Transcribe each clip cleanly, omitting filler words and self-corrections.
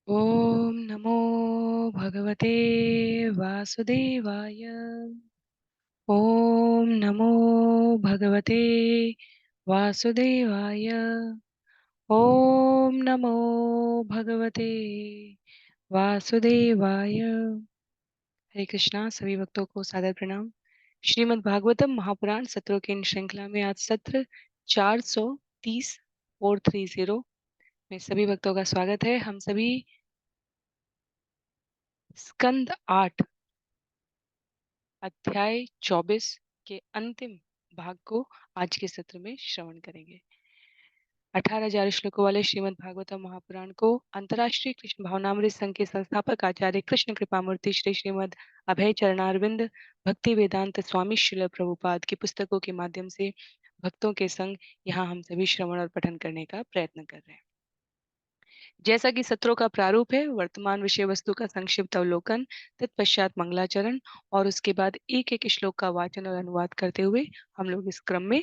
ॐ नमो भगवते वासुदेवाय। ॐ नमो भगवते वासुदेवाय। ॐ नमो भगवते वासुदेवाय। हरे कृष्णा। सभी भक्तों को सादर प्रणाम। श्रीमद् भागवतम महापुराण सत्रों की इन श्रृंखला में आज सत्र 430 430 में सभी भक्तों का स्वागत है। हम सभी स्कंद 8 अध्याय 24 के अंतिम भाग को आज के सत्र में श्रवण करेंगे। 18,000 श्लोकों वाले श्रीमद् भागवतम महापुराण को अंतर्राष्ट्रीय कृष्ण भावनामृत संघ के संस्थापक आचार्य कृष्ण कृपामूर्ति श्री श्रीमद् अभय चरणारविंद भक्ति वेदांत स्वामी श्रील प्रभुपाद की पुस्तकों के माध्यम से भक्तों के संग यहाँ हम सभी श्रवण और पठन करने का प्रयत्न कर रहे हैं। जैसा कि सत्रों का प्रारूप है, वर्तमान विषय वस्तु का संक्षिप्त अवलोकन, तत्पश्चात मंगलाचरण और उसके बाद एक एक श्लोक का वाचन और अनुवाद करते हुए हम लोग इस क्रम में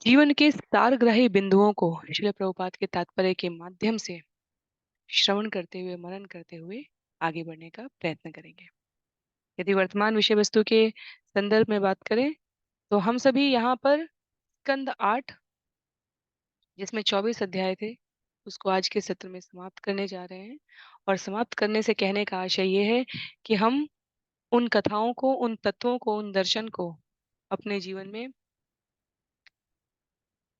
जीवन के सारग्राही बिंदुओं को श्रील प्रभुपाद के तात्पर्य के माध्यम से श्रवण करते हुए मनन करते हुए आगे बढ़ने का प्रयत्न करेंगे। यदि वर्तमान विषय वस्तु के संदर्भ में बात करें तो हम सभी यहाँ पर स्कंद 8 जिसमें 24 अध्याय थे उसको आज के सत्र में समाप्त करने जा रहे हैं। और समाप्त करने से कहने का आशय ये है कि हम उन कथाओं को, उन तत्वों को, उन दर्शन को अपने जीवन में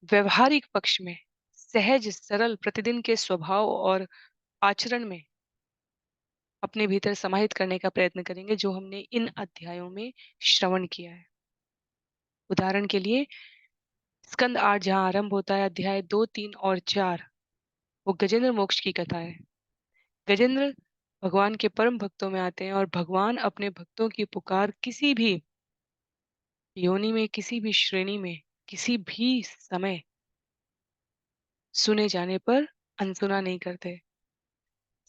व्यवहारिक पक्ष में सहज सरल प्रतिदिन के स्वभाव और आचरण में अपने भीतर समाहित करने का प्रयत्न करेंगे जो हमने इन अध्यायों में श्रवण किया है। उदाहरण के लिए स्कंद 8 जहाँ आरंभ होता है, अध्याय 2, 3 और 4 वो गजेंद्र मोक्ष की कथा है। गजेंद्र भगवान के परम भक्तों में आते हैं और भगवान अपने भक्तों की पुकार किसी भी योनि में, किसी भी श्रेणी में, किसी भी समय सुने जाने पर अनसुना नहीं करते।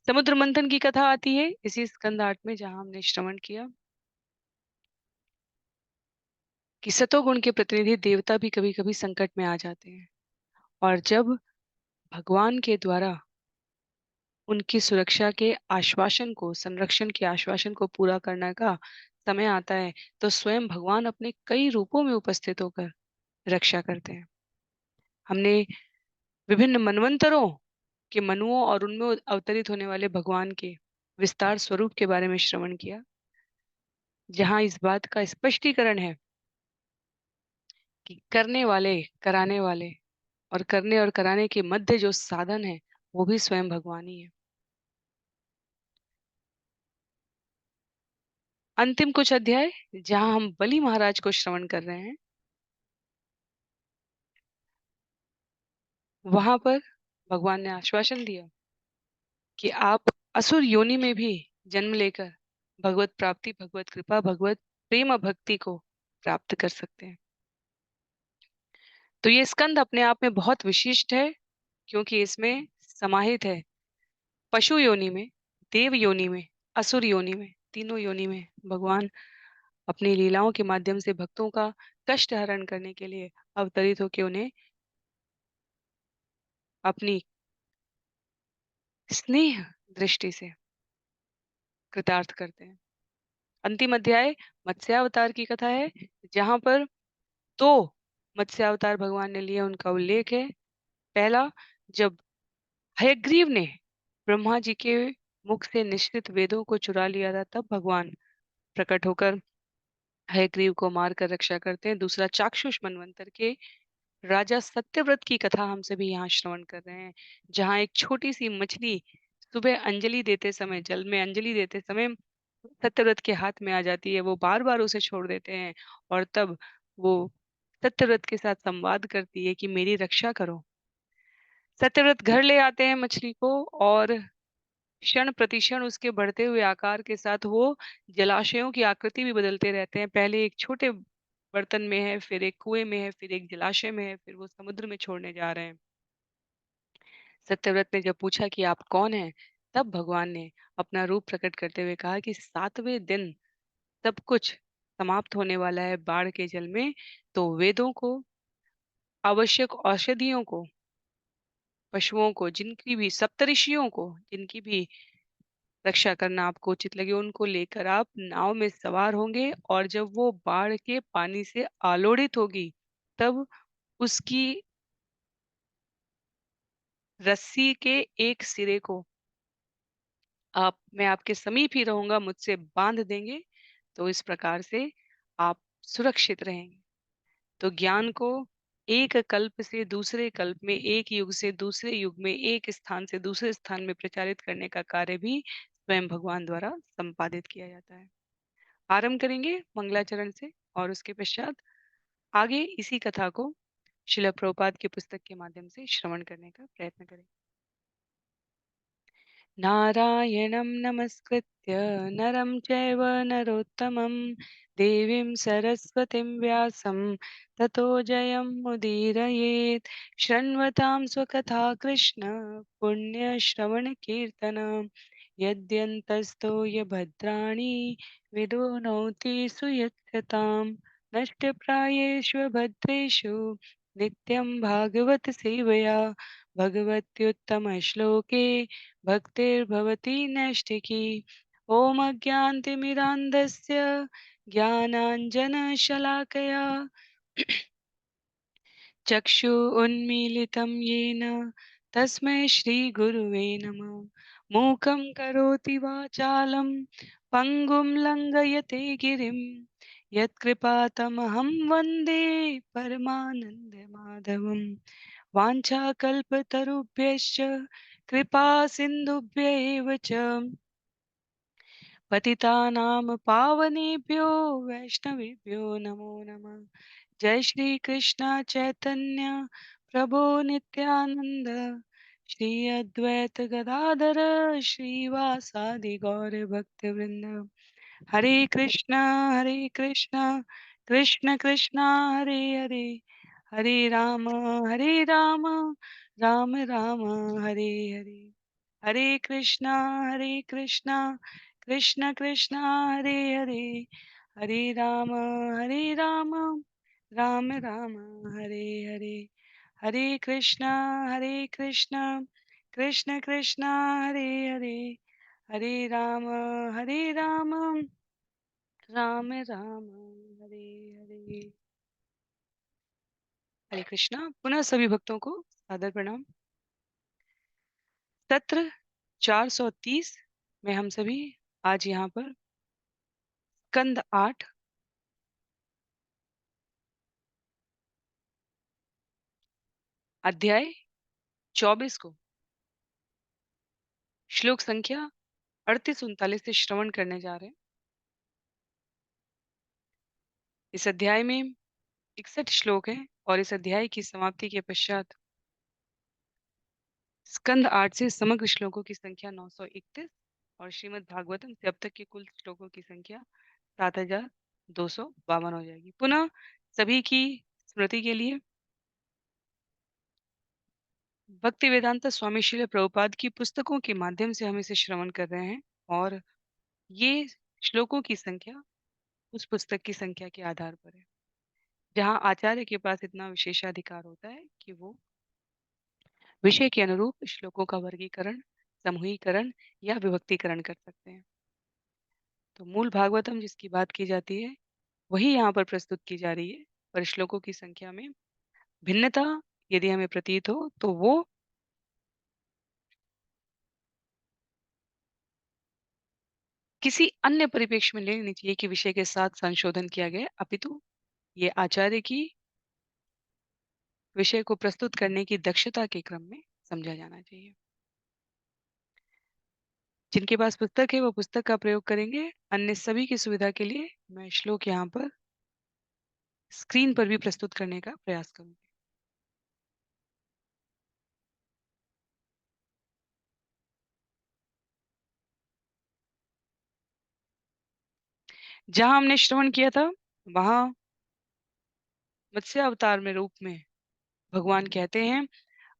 समुद्र मंथन की कथा आती है इसी स्कंद 8 में जहां हमने श्रवण किया कि सतोगुण के प्रतिनिधि देवता भी कभी कभी संकट में आ जाते हैं और जब भगवान के द्वारा उनकी सुरक्षा के आश्वासन को, संरक्षण के आश्वासन को पूरा करने का समय आता है तो स्वयं भगवान अपने कई रूपों में उपस्थित होकर रक्षा करते हैं। हमने विभिन्न मनवंतरों के मनुओं और उनमें अवतरित होने वाले भगवान के विस्तार स्वरूप के बारे में श्रवण किया, जहां इस बात का स्पष्टीकरण है कि करने वाले, कराने वाले और करने और कराने के मध्य जो साधन है वो भी स्वयं भगवान ही है। अंतिम कुछ अध्याय जहां हम बलि महाराज को श्रवण कर रहे हैं, वहां पर भगवान ने आश्वासन दिया कि आप असुर योनि में भी जन्म लेकर भगवत प्राप्ति, भगवत कृपा, भगवत प्रेम भक्ति को प्राप्त कर सकते हैं। तो ये स्कंद अपने आप में बहुत विशिष्ट है क्योंकि इसमें समाहित है पशु योनि में, देव योनि में, असुर योनि में, तीनों योनि में भगवान अपनी लीलाओं के माध्यम से भक्तों का कष्ट हरण करने के लिए अवतरित होकर उन्हें अपनी स्नेह दृष्टि से कृतार्थ करते हैं। अंतिम अध्याय मत्स्यावतार की कथा है जहां पर दो मत्स्यावतार भगवान ने लिए, उनका उल्लेख है। पहला, जब हयग्रीव ने ब्रह्मा जी के मुख से निश्रित वेदों को चुरा लिया था तब भगवान प्रकट होकर हयग्रीव को मारकर रक्षा करते हैं। दूसरा, चाक्षुष मनवंतर के राजा सत्यव्रत की कथा हम सभी यहाँ श्रवण कर रहे हैं, जहाँ एक छोटी सी मछली सुबह अंजलि देते समय, जल में अंजलि देते समय सत्यव्रत के हाथ में आ जाती है। वो बार बार उसे छोड़ देते हैं और तब वो सत्यव्रत के साथ संवाद करती है कि मेरी रक्षा करो। सत्यव्रत घर ले आते हैं मछली को और क्षण प्रतिक्षण उसके बढ़ते हुए आकार के साथ वो जलाशयों की आकृति भी बदलते रहते हैं। पहले एक छोटे बर्तन में है, फिर एक कुएं में है, फिर एक जलाशय में है, फिर वो समुद्र में छोड़ने जा रहे हैं। सत्यव्रत ने जब पूछा कि आप कौन हैं, तब भगवान ने अपना रूप प्रकट करते हुए कहा कि 7वें दिन सब कुछ समाप्त होने वाला है बाढ़ के जल में, तो वेदों को, आवश्यक औषधियों को पशुओं को, जिनकी भी सप्तऋषियों को, जिनकी भी रक्षा करना आपको उचित लगे, उनको लेकर आप नाव में सवार होंगे और जब वो बाढ़ के पानी से आलोड़ित होगी, तब उसकी रस्सी के एक सिरे को आप मैं आपके समीप ही रहूँगा, मुझसे बाँध देंगे, तो इस प्रकार से आप सुरक्षित रहेंगे। तो ज्ञान को एक कल्प से दूसरे कल्प में, एक युग से दूसरे युग में, एक स्थान से दूसरे स्थान में प्रचारित करने का कार्य भी स्वयं भगवान द्वारा संपादित किया जाता है। आरंभ करेंगे मंगलाचरण से और उसके पश्चात आगे इसी कथा को शिला प्रभुपाद की पुस्तक के माध्यम से श्रवण करने का प्रयत्न करें। नारायणं नमस्कृत्य नरं चैव नरोत्तमं देवीं सरस्वतीं व्यासं ततो जयमुदीरयेत्। शृण्वतां स्वकथा कृष्ण पुण्यश्रवणकीर्तन यद्यन्तस्तो भद्राणि विदुनोति सुयच्छतां नष्टप्रायेषु भद्रेषु नित्यं भागवत सेवया भगवत्युत्तमश्लोके भक्तिर्भवति नैष्ठिकी। ॐ अज्ञानतिमिरान्धस्य ज्ञानाञ्जनशलाकया चक्षु उन्मीलितं येन तस्मै श्रीगुरुवे नमः। मूकं करोति वाचालं पङ्गुं लङ्घयते गिरिं यत्कृपातमहं वन्दे परमानन्दमाधवम्। वाञ्छाकल्पतरुभ्यश्च कृपा सिन्धुभ्य एव च पतितानां पावनेभ्यो वैष्णवेभ्यो नमो नमः। जय श्री कृष्ण चैतन्य प्रभु नित्यानंद श्री अद्वैत गदाधर श्रीवासादि गौर भक्त वृंद। हरे कृष्ण कृष्ण कृष्ण हरे हरे हरे राम राम राम हरे हरे। हरे कृष्णा कृष्ण कृष्ण हरे हरे हरे राम राम हरे हरे। हरे कृष्णा कृष्ण कृष्ण हरे हरे हरे राम राम हरे हरे। हरे कृष्णा। पुनः सभी भक्तों को सादर प्रणाम। सत्र 430 में हम सभी आज यहाँ पर स्कंद 8 अध्याय 24 को श्लोक संख्या 38-39 से श्रवण करने जा रहे हैं। इस अध्याय में 61 श्लोक हैं और इस अध्याय की समाप्ति के पश्चात स्कंद 8 से समग्र श्लोकों की संख्या 931 और श्रीमद् भागवतम से अब तक के कुल श्लोकों की संख्या 7252 हो जाएगी। पुनः सभी की स्मृति के लिए भक्ति वेदांता स्वामी श्रील प्रभुपाद की पुस्तकों के माध्यम से हम इसे श्रवण कर रहे हैं और ये श्लोकों की संख्या उस पुस्तक की संख्या के आधार पर है, जहाँ आचार्य के पास इतना विशेषाधिकार होता है कि वो विषय के अनुरूप श्लोकों का वर्गीकरण, समूहीकरण या विभक्तिकरण कर सकते हैं। तो मूल भागवतम जिसकी बात की जाती है वही यहाँ पर प्रस्तुत की जा रही है, पर श्लोकों की संख्या में भिन्नता यदि हमें प्रतीत हो तो वो किसी अन्य परिप्रेक्ष्य में लेनी चाहिए कि विषय के साथ संशोधन किया गया, अपितु ये आचार्य की विषय को प्रस्तुत करने की दक्षता के क्रम में समझा जाना चाहिए। जिनके पास पुस्तक है वो पुस्तक का प्रयोग करेंगे, अन्य सभी की सुविधा के लिए मैं श्लोक यहाँ पर स्क्रीन पर भी प्रस्तुत करने का प्रयास करूंगी। जहां हमने श्रवण किया था वहां मत्स्य अवतार में रूप में भगवान कहते हैं,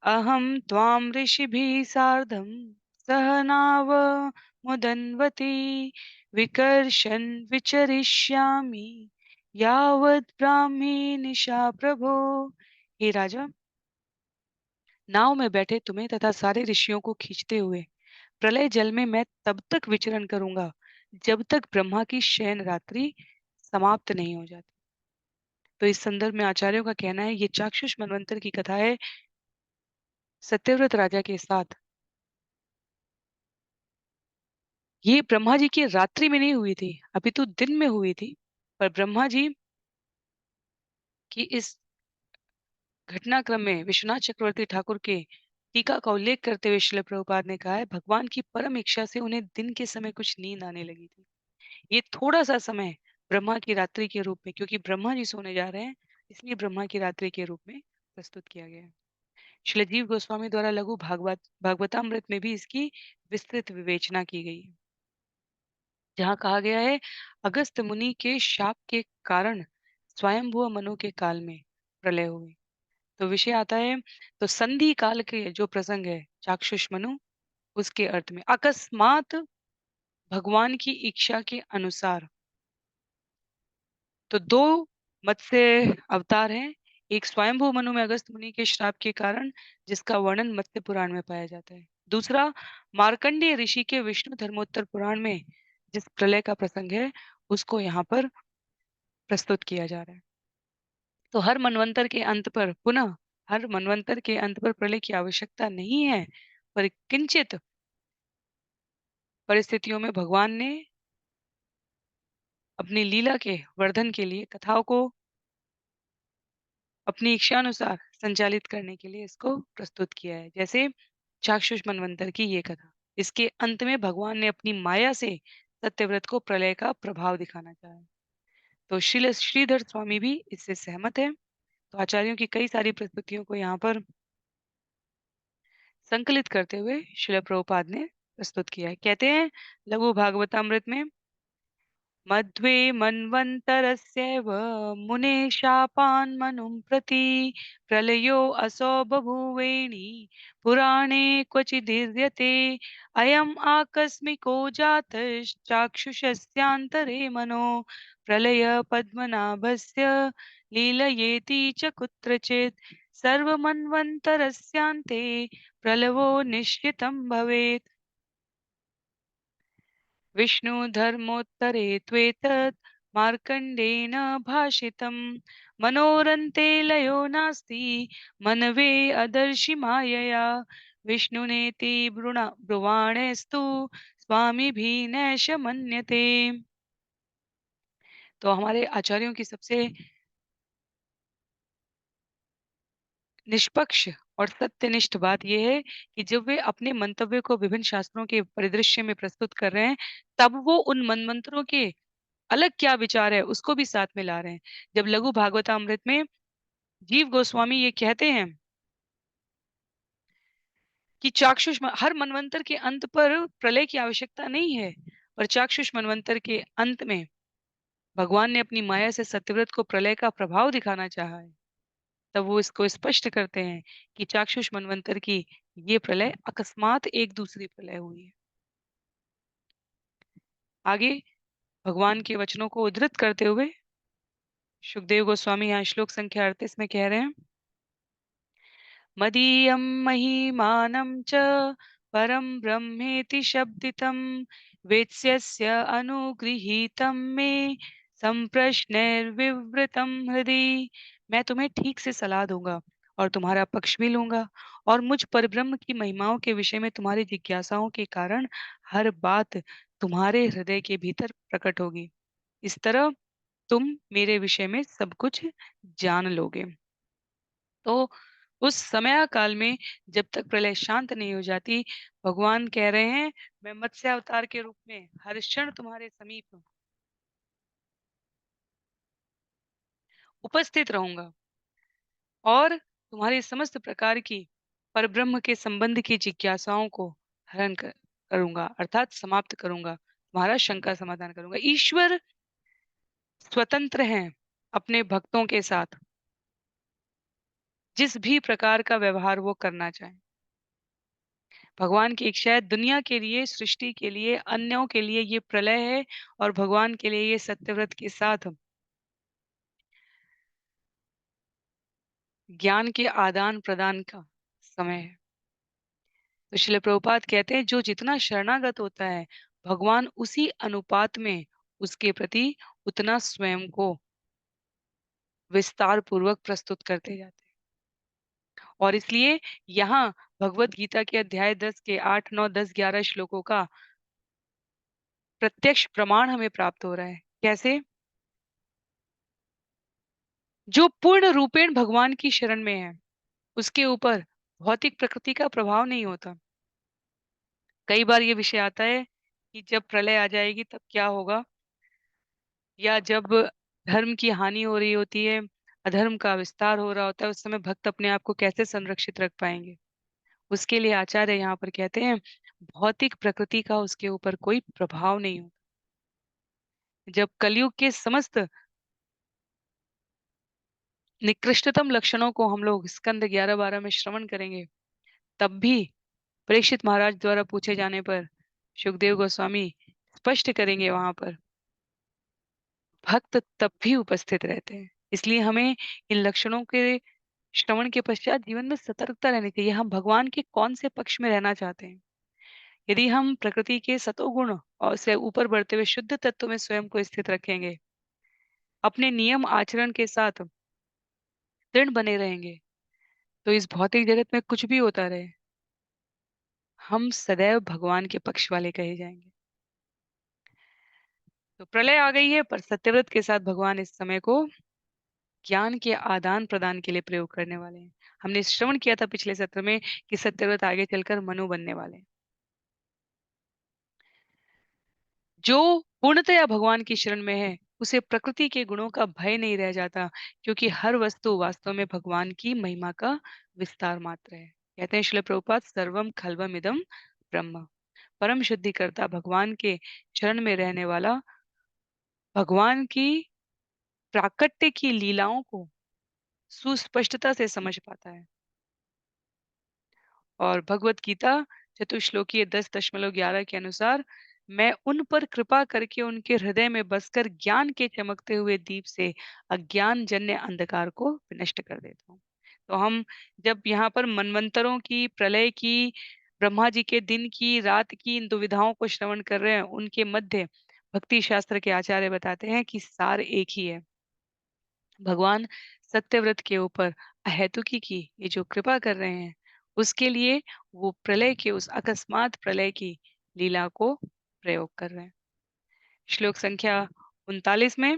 अहम त्वाम ऋषिभिः सार्धम सहनाव मुदन्वती विकर्षन् विचरिष्यामि यावत् ब्राह्मी निशा प्रभो। हे राजा, नाव में बैठे तुम्हें तथा सारे ऋषियों को खींचते हुए प्रलय जल में मैं तब तक विचरण करूंगा जब तक ब्रह्मा की शयन रात्रि समाप्त नहीं हो जाती। तो इस संदर्भ में आचार्यों का कहना है, ये चाक्षुष मनवंतर की कथा है सत्यव्रत राजा के साथ। ये ब्रह्मा जी की रात्रि में नहीं हुई थी, अपितु दिन में हुई थी। पर ब्रह्मा जी की इस घटनाक्रम में विश्वनाथ चक्रवर्ती ठाकुर के टीका का उल्लेख करते हुए श्रील प्रभुपाद ने कहा है, भगवान की परम इच्छा से उन्हें दिन के समय कुछ नींद आने लगी थी। ये थोड़ा सा समय ब्रह्मा की रात्रि के रूप में, क्योंकि ब्रह्मा जी सोने जा रहे हैं, इसलिए ब्रह्मा की रात्रि के रूप में प्रस्तुत किया गया है। श्रील जीव गोस्वामी द्वारा लघु भागवतामृत में भी इसकी विस्तृत विवेचना की गई है, जहाँ कहा गया है, अगस्त मुनि के शाप के कारण स्वयंभुव मनु के काल में प्रलय हुई। तो विषय आता है, तो संधि काल के जो प्रसंग है चाक्षुष मनु, उसके अर्थ में अकस्मात भगवान की इच्छा के अनुसार। तो दो मत्स्य अवतार हैं, एक स्वयंभू मनु में अगस्त मुनि के श्राप के कारण, जिसका वर्णन मत्स्य पुराण में पाया जाता है। दूसरा मार्कंडेय ऋषि के विष्णु धर्मोत्तर पुराण में जिस प्रलय का प्रसंग है, उसको यहाँ पर प्रस्तुत किया जा रहा है। तो हर मनवंतर के अंत पर पुनः हर मनवंतर के अंत पर प्रलय की आवश्यकता नहीं है, पर किंचित परिस्थितियों में भगवान ने अपनी लीला के वर्धन के लिए कथाओं को अपनी इच्छानुसार संचालित करने के लिए इसको प्रस्तुत किया है। जैसे चाक्षुष मनवंतर की ये कथा, इसके अंत में भगवान ने अपनी माया से सत्यव्रत को प्रलय का प्रभाव दिखाना चाहा है। तो श्रीधर स्वामी भी इससे सहमत है। तो आचार्यों की कई सारी प्रस्तुतियों को यहाँ पर संकलित करते हुए श्रील प्रभुपाद ने प्रस्तुत किया है। कहते हैं लघु भागवतामृत में, मध्वे मन्वन्तरस्यैव मुने शापान् मनुं प्रति प्रलयो असौ बभूवेणि पुराणे क्वचिदीर्यते अयम् आकस्मिको जातश्चाक्षुषस्यान्तरे मनो प्रलय पद्मनाभस्य लीलयेति च कुत्रचित् सर्वमन्वन्तरस्यान्ते प्रलवो निश्चितं भवेत्। विष्णुधर्मोत्तरे त्वेतत् मार्कण्डेयेन भाषितं मनोरन्ते लयो नास्ति मनवे अदर्शि मायया विष्णुनेति ब्रुवाणेस्तु स्वामिभिः नैष मन्यते। तो हमारे आचार्यों की सबसे निष्पक्ष और सत्यनिष्ठ बात यह है कि जब वे अपने मंतव्य को विभिन्न शास्त्रों के परिदृश्य में प्रस्तुत कर रहे हैं, तब वो उन मनमंत्रों के अलग क्या विचार है उसको भी साथ में ला रहे हैं। जब लघु भागवतामृत में जीव गोस्वामी ये कहते हैं कि हर मनवंतर के अंत पर प्रलय की आवश्यकता नहीं है, पर चाक्षुष मनवंतर के अंत में भगवान ने अपनी माया से सत्यव्रत को प्रलय का प्रभाव दिखाना चाहा है, तब वो इसको स्पष्ट करते हैं कि चाक्षुष मनवंतर की ये प्रलय अकस्मात एक दूसरी प्रलय हुई है। आगे भगवान के वचनों को उद्धृत करते हुए सुखदेव गोस्वामी यहाँ श्लोक संख्या 38 में कह रहे हैं, मदीयं महिमानं च परं ब्रह्मेति शब्दितं वेत्स्यस्य अनुगृहीतं मे संप्रश्नैर्विवृतं हृदि। मैं तुम्हें ठीक से सलाह दूंगा और तुम्हारा पक्ष भी लूंगा, और मुझ परब्रह्म की महिमाओं के विषय में तुम्हारी जिज्ञासाओं के कारण हर बात तुम्हारे हृदय के भीतर प्रकट होगी। इस तरह तुम मेरे विषय में सब कुछ जान लोगे। तो उस समय काल में जब तक प्रलय शांत नहीं हो जाती, भगवान कह रहे हैं, मैं मत्स्य अवतार के रूप में हर क्षण तुम्हारे समीप उपस्थित रहूंगा और तुम्हारी समस्त प्रकार की परब्रह्म के संबंध की जिज्ञासाओं को करूंगा, अर्थात समाप्त करूंगा, तुम्हारा शंका समाधान करूंगा। ईश्वर स्वतंत्र हैं अपने भक्तों के साथ जिस भी प्रकार का व्यवहार वो करना चाहे। भगवान की इच्छा है, दुनिया के लिए, सृष्टि के लिए, अन्यों के लिए ये प्रलय है, और भगवान के लिए ये सत्यव्रत के साथ ज्ञान के आदान प्रदान का समय है। तो श्रील प्रभुपाद कहते हैं जो जितना शरणागत होता है भगवान उसी अनुपात में उसके प्रति उतना स्वयं को विस्तार पूर्वक प्रस्तुत करते जाते हैं। और इसलिए यहाँ भगवत गीता के अध्याय 10 के 8, 9, 10, 11 श्लोकों का प्रत्यक्ष प्रमाण हमें प्राप्त हो रहा है। कैसे? जो पूर्ण रूपेण भगवान की शरण में है उसके ऊपर भौतिक प्रकृति का प्रभाव नहीं होता। कई बार ये विषय आता है कि जब प्रलय आ जाएगी तब क्या होगा, या जब धर्म की हानि हो रही होती है, अधर्म का विस्तार हो रहा होता है, उस समय भक्त अपने आप को कैसे संरक्षित रख पाएंगे। उसके लिए आचार्य यहाँ पर कहते हैं भौतिक प्रकृति का उसके ऊपर कोई प्रभाव नहीं होता। जब कलयुग के समस्त निकृष्टतम लक्षणों को हम लोग स्कंद 11-12 में श्रवण करेंगे, तब भी परीक्षित महाराज द्वारा पूछे जाने पर सुखदेव गोस्वामी स्पष्ट करेंगे वहां पर भक्त तब भी उपस्थित रहते हैं। इसलिए हमें इन लक्षणों के श्रवण के पश्चात जीवन में सतर्कता रहनी चाहिए। हम भगवान के कौन से पक्ष में रहना चाहते हैं। यदि हम प्रकृति के सतोगुण और से ऊपर बढ़ते हुए शुद्ध तत्व में स्वयं को स्थित रखेंगे, अपने नियम आचरण के साथ दृढ़ बने रहेंगे, तो इस भौतिक जगत में कुछ भी होता रहे, हम सदैव भगवान के पक्ष वाले कहे जाएंगे। तो प्रलय आ गई है, पर सत्यव्रत के साथ भगवान इस समय को ज्ञान के आदान प्रदान के लिए प्रयोग करने वाले हैं। हमने श्रवण किया था पिछले सत्र में कि सत्यव्रत आगे चलकर मनु बनने वाले हैं। जो पूर्णतया भगवान की शरण में है उसे प्रकृति के गुणों का भय नहीं रह जाता, क्योंकि हर वस्तु वास्तव में भगवान की महिमा का विस्तार मात्र है। कहते हैं श्रील प्रभुपाद सर्वम खल्वम इदम ब्रह्म। परम शुद्धिकर्ता भगवान के शरण में रहने वाला भगवान की प्राकट्य की लीलाओं को सुस्पष्टता से समझ पाता है। और भगवत गीता चतुश्लोकीय 10.11 के अनुसार मैं उन पर कृपा करके उनके हृदय में बसकर ज्ञान के चमकते हुए दीप से अज्ञान जन्य अंधकार को विनष्ट कर देता हूँ। तो हम जब यहाँ पर मनवंतरों की, प्रलय की, ब्रह्मा जी के दिन की, रात की इन दुविधाओं को श्रवण कर रहे हैं, उनके मध्य भक्ति शास्त्र के आचार्य बताते हैं कि सार एक ही है। भगवान सत्यव्रत के ऊपर अहेतुकी की ये जो कृपा कर रहे हैं, उसके लिए वो प्रलय के उस अकस्मात प्रलय की लीला को प्रयोग कर रहे हैं। श्लोक संख्या 39 में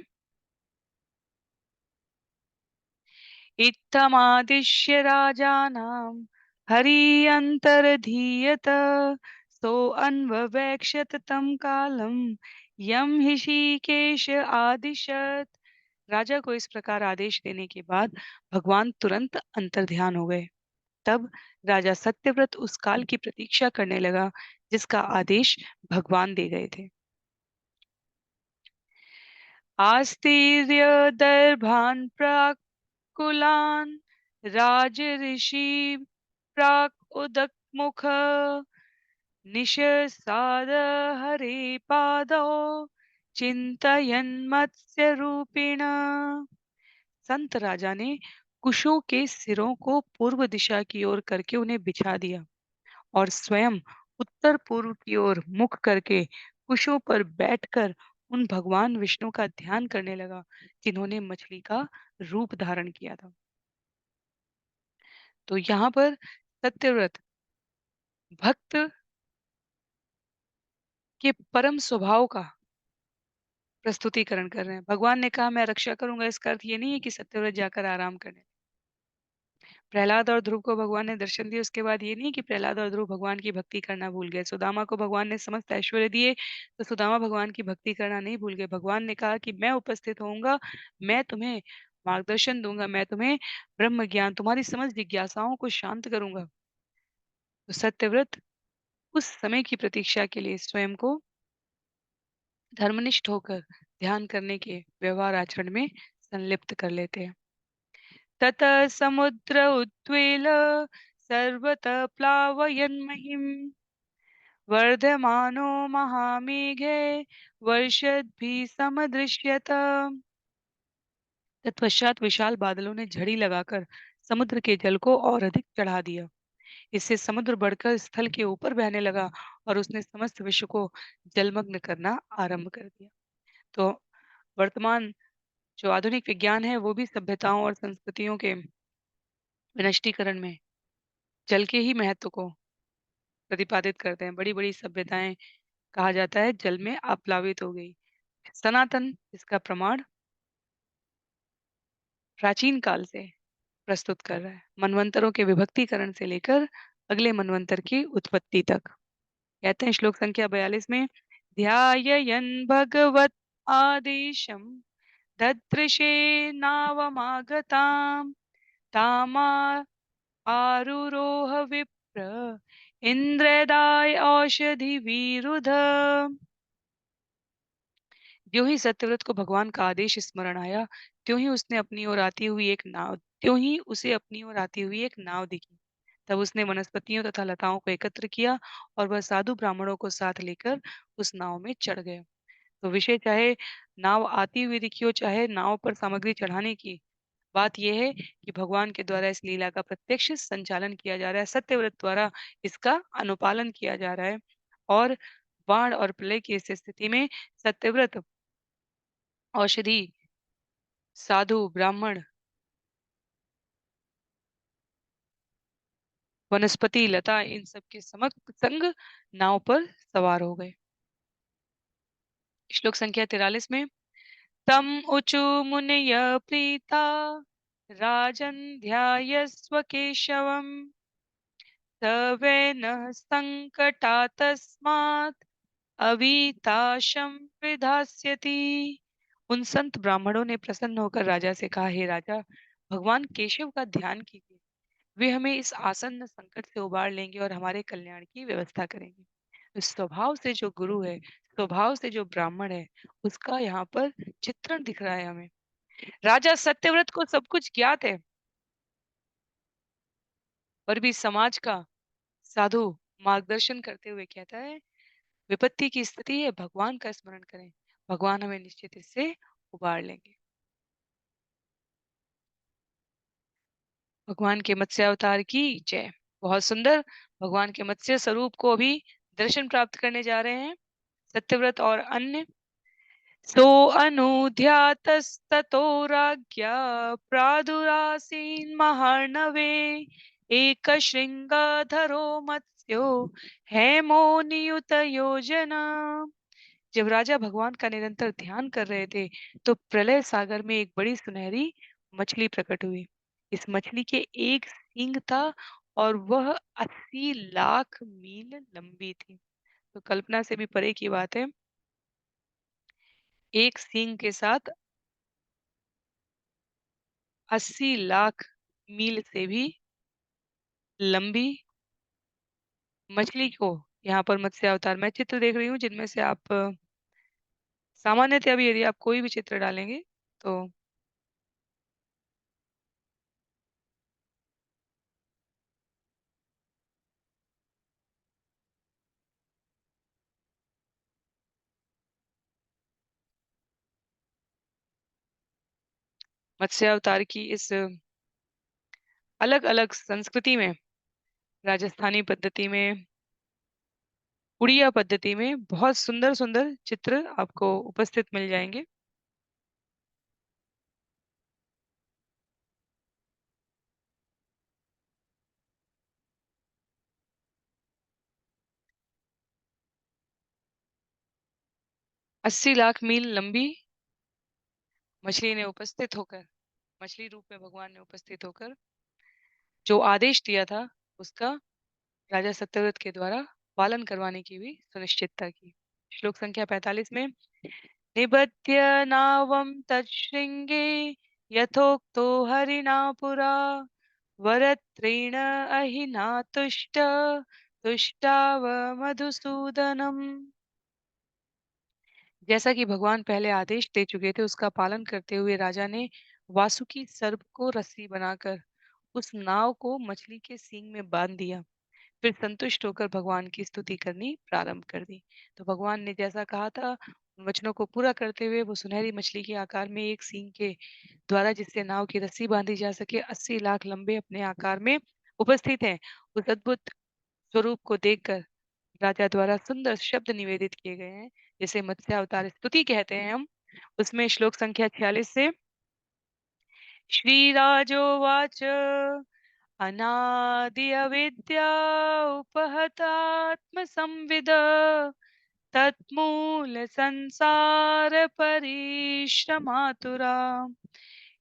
इत्थमादिश्य राजानां हरि अंतरधीयत सो अन्ववेक्षत तम कालम यम ऋषिकेश आदिशत। राजा को इस प्रकार आदेश देने के बाद भगवान तुरंत अंतर्ध्यान हो गए। तब राजा सत्यव्रत उस काल की प्रतीक्षा करने लगा जिसका आदेश भगवान दे गए थे। आस्तीर्य दर्भान प्राकुलान राज ऋषि प्राक उदक मुख निशसाद हरे पादो चिंतयन मत्स्य रूपिण। संत राजा ने कुशों के सिरों को पूर्व दिशा की ओर करके उन्हें बिछा दिया और स्वयं उत्तर पूर्व की ओर मुख करके कुशों पर बैठकर उन भगवान विष्णु का ध्यान करने लगा जिन्होंने मछली का रूप धारण किया था। तो यहाँ पर सत्यव्रत भक्त के परम स्वभाव का प्रस्तुतिकरण कर रहे हैं। भगवान ने कहा मैं रक्षा करूंगा, इसका अर्थ ये नहीं है कि सत्यव्रत जाकर आराम करने। प्रहलाद और ध्रुव को भगवान ने दर्शन दिए, उसके बाद ये नहीं कि प्रहलाद और ध्रुव भगवान की भक्ति करना भूल गए। सुदामा को भगवान ने समस्त ऐश्वर्य दिए तो सुदामा भगवान की भक्ति करना नहीं भूल गए। भगवान ने कहा कि मैं उपस्थित होऊंगा, मैं तुम्हें मार्गदर्शन दूंगा, मैं तुम्हें ब्रह्म ज्ञान, तुम्हारी समस्त जिज्ञासाओं को शांत करूंगा। तो सत्यव्रत उस समय की प्रतीक्षा के लिए स्वयं को धर्मनिष्ठ होकर ध्यान करने के व्यवहार आचरण में संलिप्त कर लेते हैं। ततः समुद्र उद्वेल सर्वतः प्लावयन् महिम् वर्धमानो महामेघे वर्षद्भिः समदृश्यत। तत्पश्चात विशाल बादलों ने झड़ी लगाकर समुद्र के जल को और अधिक चढ़ा दिया। इससे समुद्र बढ़कर स्थल के ऊपर बहने लगा और उसने समस्त विश्व को जलमग्न करना आरंभ कर दिया। तो वर्तमान जो आधुनिक विज्ञान है वो भी सभ्यताओं और संस्कृतियों के विनष्टीकरण में जल के ही महत्व को प्रतिपादित करते हैं। बड़ी-बड़ी सभ्यताएं कहा जाता है जल में आप्लावित हो गई। सनातन इसका प्रमाण प्राचीन काल से प्रस्तुत कर रहा है। मनवंतरों के विभक्तीकरण से लेकर अगले मनवंतर की उत्पत्ति तक। कहते हैं श्लोक संख्या 42 में ध्याययन् भगवत आदेशम ददृशे नावमागताम तामा आरुरोह विप्र इंद्रदाय औषधि विरुध। ज्यों ही सत्यव्रत को भगवान का आदेश स्मरण आया, त्यों ही उसने अपनी ओर आती हुई एक नाव त्यों ही उसे अपनी ओर आती हुई एक नाव दिखी। तब उसने वनस्पतियों तथा लताओं को एकत्र किया और वह साधु ब्राह्मणों को साथ लेकर उस नाव में चढ़ गए। तो विषय चाहे नाव आती हुई दिखी हो, चाहे नाव पर सामग्री चढ़ाने की, बात यह है कि भगवान के द्वारा इस लीला का प्रत्यक्ष संचालन किया जा रहा है, सत्यव्रत द्वारा इसका अनुपालन किया जा रहा है। और बाढ़ और प्रलय की इस स्थिति में सत्यव्रत औषधि, साधु, ब्राह्मण, वनस्पति, लता इन सब के संग नाव पर सवार हो गए। श्लोक संख्या 43 में तम ऊचु मुनय प्रीता राजन् ध्यायस्व केशवम् तवेन संकटातस्मात् अवीताशम विधास्यति। उन संत ब्राह्मणों ने प्रसन्न होकर राजा से कहा, हे राजा, भगवान केशव का ध्यान कीजिए। वे हमें इस आसन्न संकट से उबार लेंगे और हमारे कल्याण की व्यवस्था करेंगे। इस स्वभाव से जो गुरु है, स्वभाव से जो ब्राह्मण है, उसका यहाँ पर चित्रण दिख रहा है हमें। राजा सत्यव्रत को सब कुछ ज्ञात है, पर भी समाज का साधु मार्गदर्शन करते हुए कहता है, विपत्ति की स्थिति है, भगवान का स्मरण करें, भगवान हमें निश्चित इससे उबार लेंगे। भगवान के मत्स्य अवतार की जय। बहुत सुंदर। भगवान के मत्स्य स्वरूप को अभी दर्शन प्राप्त करने जा रहे हैं सत्यव्रत और अन्य। सो अनुध्यातस्ततो राज्ञा प्रादुरासीन महार्णवे एक श्रृंगाधरो मत्स्यो हेमो नियुत योजना। जब राजा भगवान का निरंतर ध्यान कर रहे थे तो प्रलय सागर में एक बड़ी सुनहरी मछली प्रकट हुई। इस मछली के एक सींग था और वह 80 लाख मील लंबी थी। तो कल्पना से भी परे की बात है, एक सींग के साथ 80 लाख मील से भी लंबी मछली को यहाँ पर मत्स्य अवतार मैं चित्र देख रही हूँ, जिनमें से आप सामान्यतः अभी यदि आप कोई भी चित्र डालेंगे तो मत्स्य अवतार की इस अलग अलग संस्कृति में, राजस्थानी पद्धति में, उड़िया पद्धति में बहुत सुंदर सुंदर चित्र आपको उपस्थित मिल जाएंगे। अस्सी लाख मील लंबी मछली ने उपस्थित होकर, मछली रूप में भगवान ने उपस्थित होकर जो आदेश दिया था उसका राजा सत्यव्रत के द्वारा पालन करवाने की भी सुनिश्चितता की। श्लोक संख्या 45 में निबध्य नावम तच्छृंगे यथोक्तो हरिणा पुरा वरत्रेण अहिना तुष्टाव मधुसूदनम। जैसा कि भगवान पहले आदेश दे चुके थे उसका पालन करते हुए राजा ने वासुकी सर्प को रस्सी बनाकर उस नाव को मछली के सींग में बांध दिया। फिर संतुष्ट होकर भगवान की स्तुति करनी प्रारंभ कर दी। तो भगवान ने जैसा कहा था उन वचनों को पूरा करते हुए वो सुनहरी मछली के आकार में एक सींग के द्वारा जिससे नाव की रस्सी बांधी जा सके 80 लाख लंबे अपने आकार में उपस्थित हैं। उस अद्भुत स्वरूप को देखकर राजा द्वारा सुंदर शब्द निवेदित किए गए हैं, जिसे मत्स्यावतार स्तुति कहते हैं हम। उसमें श्लोक संख्या 46 से श्रीराजोवाच अनादि अविद्या उपहतात्मसंविद तत्मूल संसार परिश्रमातुरा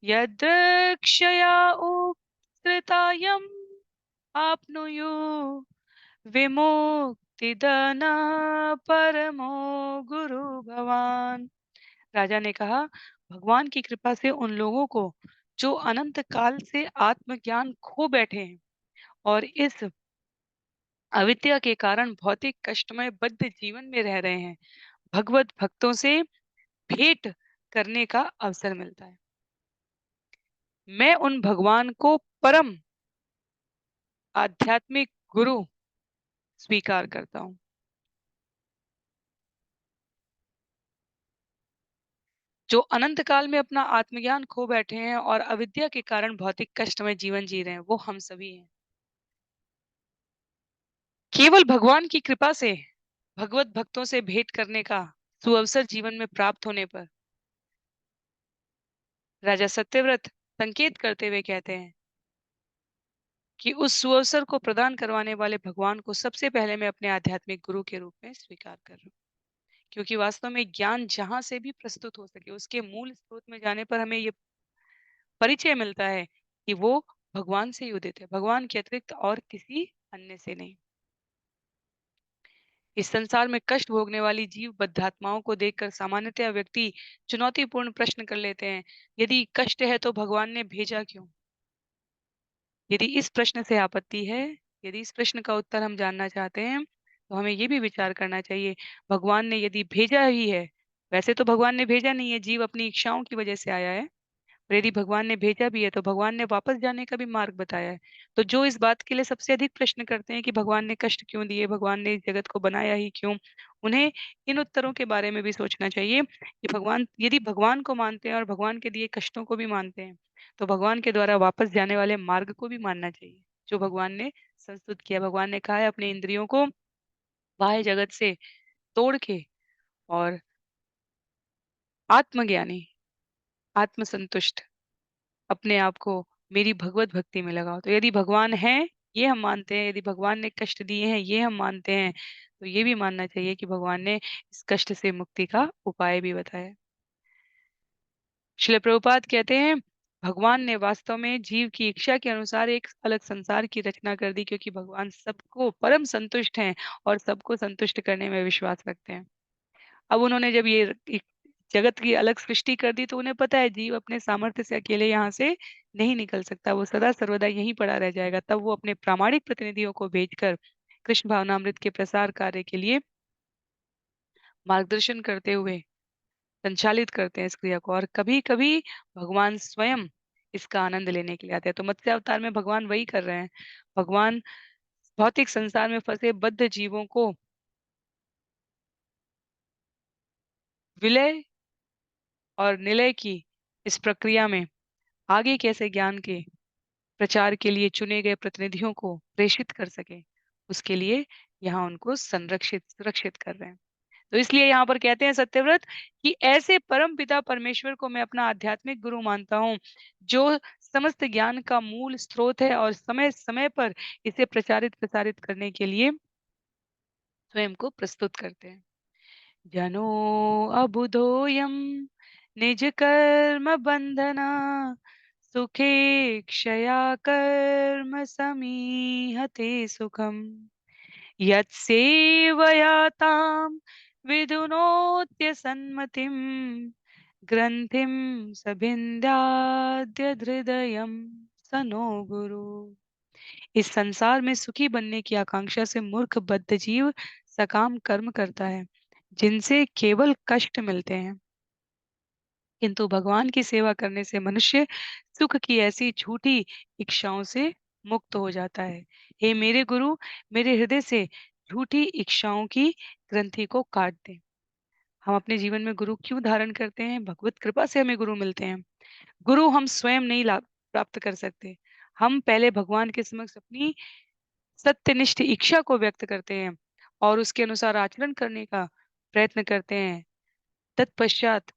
यदृक्षया उपसृतायम् आप्नुयुः विमुक्तिदन परमो गुरु भवान। राजा ने कहा, भगवान की कृपा से उन लोगों को जो अनंत काल से आत्मज्ञान खो बैठे हैं और इस अविद्या के कारण भौतिक कष्टमय बद्ध जीवन में रह रहे हैं, भगवत भक्तों से भेंट करने का अवसर मिलता है। मैं उन भगवान को परम आध्यात्मिक गुरु स्वीकार करता हूँ, जो अनंत काल में अपना आत्मज्ञान खो बैठे हैं और अविद्या के कारण भौतिक कष्ट में जीवन जी रहे हैं, वो हम सभी हैं। केवल भगवान की कृपा से भगवत भक्तों से भेंट करने का सुअवसर जीवन में प्राप्त होने पर राजा सत्यव्रत संकेत करते हुए कहते हैं कि उस सुअवसर को प्रदान करवाने वाले भगवान को सबसे पहले मैं अपने आध्यात्मिक गुरु के रूप में स्वीकार कर रहा हूँ, क्योंकि वास्तव में ज्ञान जहां से भी प्रस्तुत हो सके उसके मूल स्रोत में जाने पर हमें ये परिचय मिलता है कि वो भगवान से ही उदित है, भगवान के अतिरिक्त और किसी अन्य से नहीं। इस संसार में कष्ट भोगने वाली जीव बद्धात्माओं को देखकर सामान्यतः व्यक्ति चुनौतीपूर्ण प्रश्न कर लेते हैं, यदि कष्ट है तो भगवान ने भेजा क्यों? यदि इस प्रश्न से आपत्ति है, यदि इस प्रश्न का उत्तर हम जानना चाहते हैं, तो हमें ये भी विचार करना चाहिए, भगवान ने यदि भेजा ही है, वैसे तो भगवान ने भेजा नहीं है, जीव अपनी इच्छाओं की वजह से आया है। और यदि भगवान ने भेजा भी है तो भगवान ने वापस जाने का भी मार्ग बताया है। तो जो इस बात के लिए सबसे अधिक प्रश्न करते हैं कि भगवान ने कष्ट क्यों दिए, भगवान ने इस जगत को बनाया ही क्यों, उन्हें इन उत्तरों के बारे में भी सोचना चाहिए कि भगवान, यदि भगवान को मानते हैं और भगवान के दिए कष्टों को भी मानते हैं, तो भगवान के द्वारा वापस जाने वाले मार्ग को भी मानना चाहिए जो भगवान ने संस्तुत किया। भगवान ने कहा है अपने इंद्रियों को बाह्य जगत से तोड़ के और आत्मज्ञानी, आत्मसंतुष्ट अपने आप को मेरी भगवत भक्ति में लगाओ। तो यदि भगवान है, ये हम मानते हैं, यदि भगवान ने कष्ट दिए हैं ये हम मानते हैं, तो ये भी मानना चाहिए कि भगवान ने इस कष्ट से मुक्ति का उपाय भी बताया है। श्रील प्रभुपाद कहते हैं, भगवान ने वास्तव में जीव की इच्छा के अनुसार एक अलग संसार की रचना कर दी, क्योंकि भगवान सबको परम संतुष्ट हैं और सबको संतुष्ट करने में विश्वास रखते हैं। अब उन्होंने जब ये एक जगत की अलग सृष्टि कर दी, तो उन्हें पता है जीव अपने सामर्थ्य से अकेले यहाँ से नहीं निकल सकता, वो सदा सर्वदा यहीं पड़ा रह जाएगा। तब वो अपने प्रामाणिक प्रतिनिधियों को भेजकर कृष्ण भावनामृत के प्रसार कार्य के लिए मार्गदर्शन करते हुए संचालित करते हैं इस क्रिया को, और कभी कभी भगवान स्वयं इसका आनंद लेने के लिए आते हैं। तो मत्स्य अवतार में भगवान वही कर रहे हैं। भगवान भौतिक संसार में फंसे बद्ध जीवों को विलय और निलय की इस प्रक्रिया में आगे कैसे ज्ञान के प्रचार के लिए चुने गए प्रतिनिधियों को प्रेषित कर सके, उसके लिए यहाँ उनको संरक्षित सुरक्षित कर रहे हैं। तो इसलिए यहाँ पर कहते हैं सत्यव्रत कि ऐसे परम पिता परमेश्वर को मैं अपना आध्यात्मिक गुरु मानता हूँ, जो समस्त ज्ञान का मूल स्रोत है और समय समय पर इसे प्रचारित प्रसारित करने के लिए स्वयं को प्रस्तुत करते हैं। जनो अबुधोयम निज कर्म बंधना सुखे क्षया कर्म समीहते सुखम यत्सेवयातां विधुनोत्य सन्मतिं ग्रंथिं सभिन्द्याद्य हृदयं स नो गुरु। इस संसार में सुखी बनने की आकांक्षा से मूर्ख बद्ध जीव सकाम कर्म करता है, जिनसे केवल कष्ट मिलते हैं। किंतु भगवान की सेवा करने से मनुष्य सुख की ऐसी झूठी इच्छाओं से मुक्त हो जाता है। हे मेरे गुरु, मेरे हृदय से झूठी इच्छाओं की ग्रंथि को काट दे। हम अपने जीवन में गुरु क्यों धारण करते हैं? भगवत कृपा से हमें गुरु मिलते हैं। गुरु हम स्वयं नहीं ला प्राप्त कर सकते। हम पहले भगवान के समक्ष अपनी सत्यनिष्ठ इच्छा को व्यक्त करते हैं और उसके अनुसार आचरण करने का प्रयत्न करते हैं। तत्पश्चात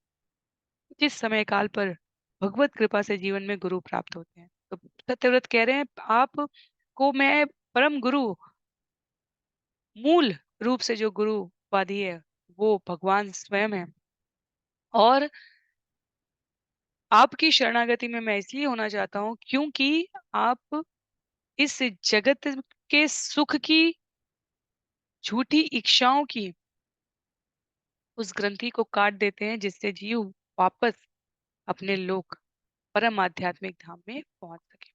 जिस समय काल पर भगवत कृपा से जीवन में गुरु प्राप्त होते हैं। तो सत्यव्रत कह रहे हैं आप को मैं परम गुरु मूल रूप से जो गुरु उपाधि है वो भगवान स्वयं है और आपकी शरणागति में मैं इसलिए होना चाहता हूँ क्योंकि आप इस जगत के सुख की झूठी इच्छाओं की उस ग्रंथि को काट देते हैं जिससे जीव वापस अपने लोक परम आध्यात्मिक धाम में पहुंच सके।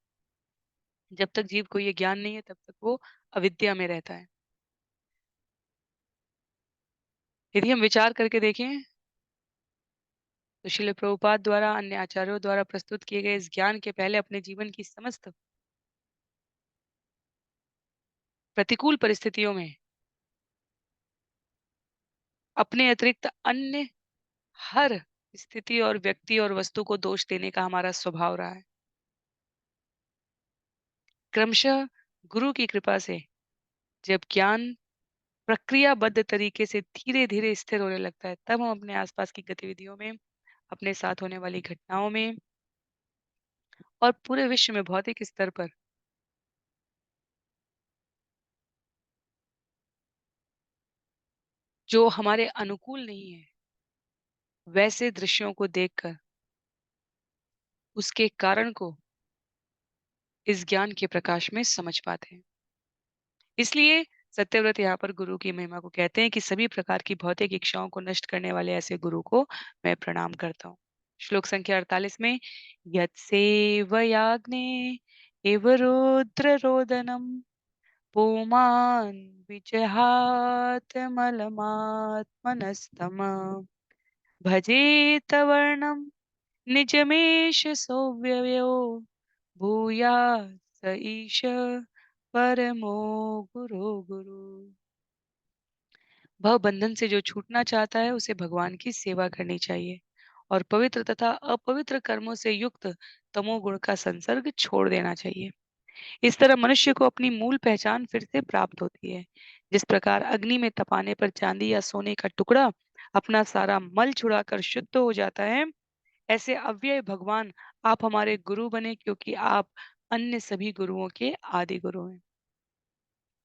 जब तक जीव को ये ज्ञान नहीं है तब तक वो अविद्या में रहता है। यदि हम विचार करके देखें तो श्रील प्रभुपाद द्वारा अन्य आचार्यों द्वारा प्रस्तुत किए गए इस ज्ञान के पहले अपने जीवन की समस्त प्रतिकूल परिस्थितियों में अपने अतिरिक्त अन्य हर स्थिति और व्यक्ति और वस्तु को दोष देने का हमारा स्वभाव रहा है। क्रमशः गुरु की कृपा से जब ज्ञान प्रक्रियाबद्ध तरीके से धीरे धीरे स्थिर होने लगता है तब हम अपने आसपास की गतिविधियों में अपने साथ होने वाली घटनाओं में और पूरे विश्व में भौतिक स्तर पर जो हमारे अनुकूल नहीं है वैसे दृश्यों को देखकर उसके कारण को इस ज्ञान के प्रकाश में समझ पाते हैं। इसलिए सत्यव्रत यहाँ पर गुरु की महिमा को कहते हैं कि सभी प्रकार की भौतिक इच्छाओं को नष्ट करने वाले ऐसे गुरु को मैं प्रणाम करता हूँ। श्लोक संख्या 48 में यत्सेवयाग्ने एव रुद्र रोदनम पुमान् विजहात मलमात्मनस्तम भजेत वर्णम निजमेष सोऽव्ययो भूयात् स ईश परमो गुरु। भव बंधन से जो छूटना चाहता है उसे भगवान की सेवा करनी चाहिए और पवित्र तथा अपवित्र कर्मों से युक्त तमोगुण का संसर्ग छोड़ देना चाहिए। इस तरह मनुष्य को अपनी मूल पहचान फिर से प्राप्त होती है। जिस प्रकार अग्नि में तपाने पर चांदी या सोने का टुकड़ा अपना सारा मल छुड़ाकर शुद्ध हो जाता है, ऐसे अव्यय भगवान आप हमारे गुरु बने क्योंकि आप अन्य सभी गुरुओं के आदि गुरु हैं।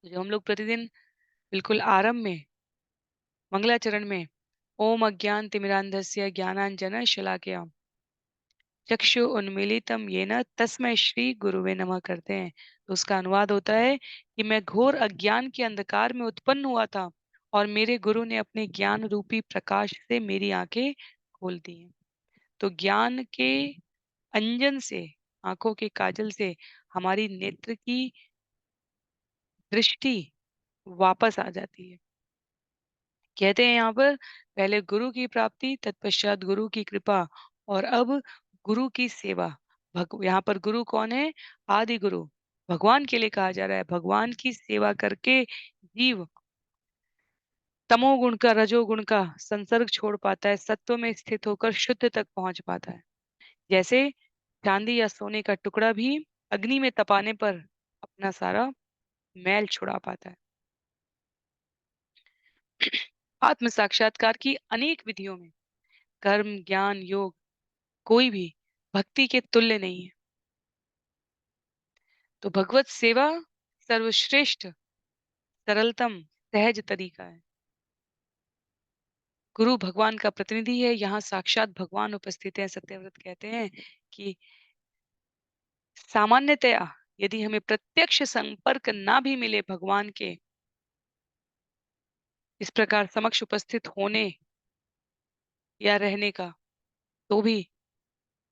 तो जो हम लोग प्रतिदिन बिल्कुल आरंभ में मंगलाचरण में ओम अज्ञान तिमिरांधस्य ज्ञानांजन शलाकया चक्षु उन्मीलितम येन तस्मै श्री गुरुवे नमः करते हैं। तो उसका अनुवाद होता है कि मैं घोर अज्ञान के अंधकार में उत्पन्न हुआ था और मेरे गुरु ने अपने ज्ञान रूपी प्रकाश से मेरी आंखें खोल दी हैं। तो ज्ञान के अंजन से आंखों के काजल से हमारी नेत्र की दृष्टि वापस आ जाती है। कहते हैं यहाँ पर पहले गुरु की प्राप्ति तत्पश्चात गुरु की कृपा और अब गुरु की सेवा। यहाँ पर गुरु कौन है? आदि गुरु भगवान के लिए कहा जा रहा है। भगवान की सेवा करके जीव तमोगुण का रजोगुण का संसर्ग छोड़ पाता है, सत्व में स्थित होकर शुद्ध तक पहुंच पाता है। जैसे चांदी या सोने का टुकड़ा भी अग्नि में तपाने पर अपना सारा मैल छुड़ा पाता है। आत्म साक्षात्कार की अनेक विधियों में कर्म ज्ञान योग कोई भी भक्ति के तुल्य नहीं है। तो भगवत सेवा सर्वश्रेष्ठ सरलतम सहज तरीका है। गुरु भगवान का प्रतिनिधि है, यहाँ साक्षात भगवान उपस्थित है। सत्यव्रत कहते हैं कि सामान्यतया यदि हमें प्रत्यक्ष संपर्क ना भी मिले भगवान के इस प्रकार समक्ष उपस्थित होने या रहने का, तो भी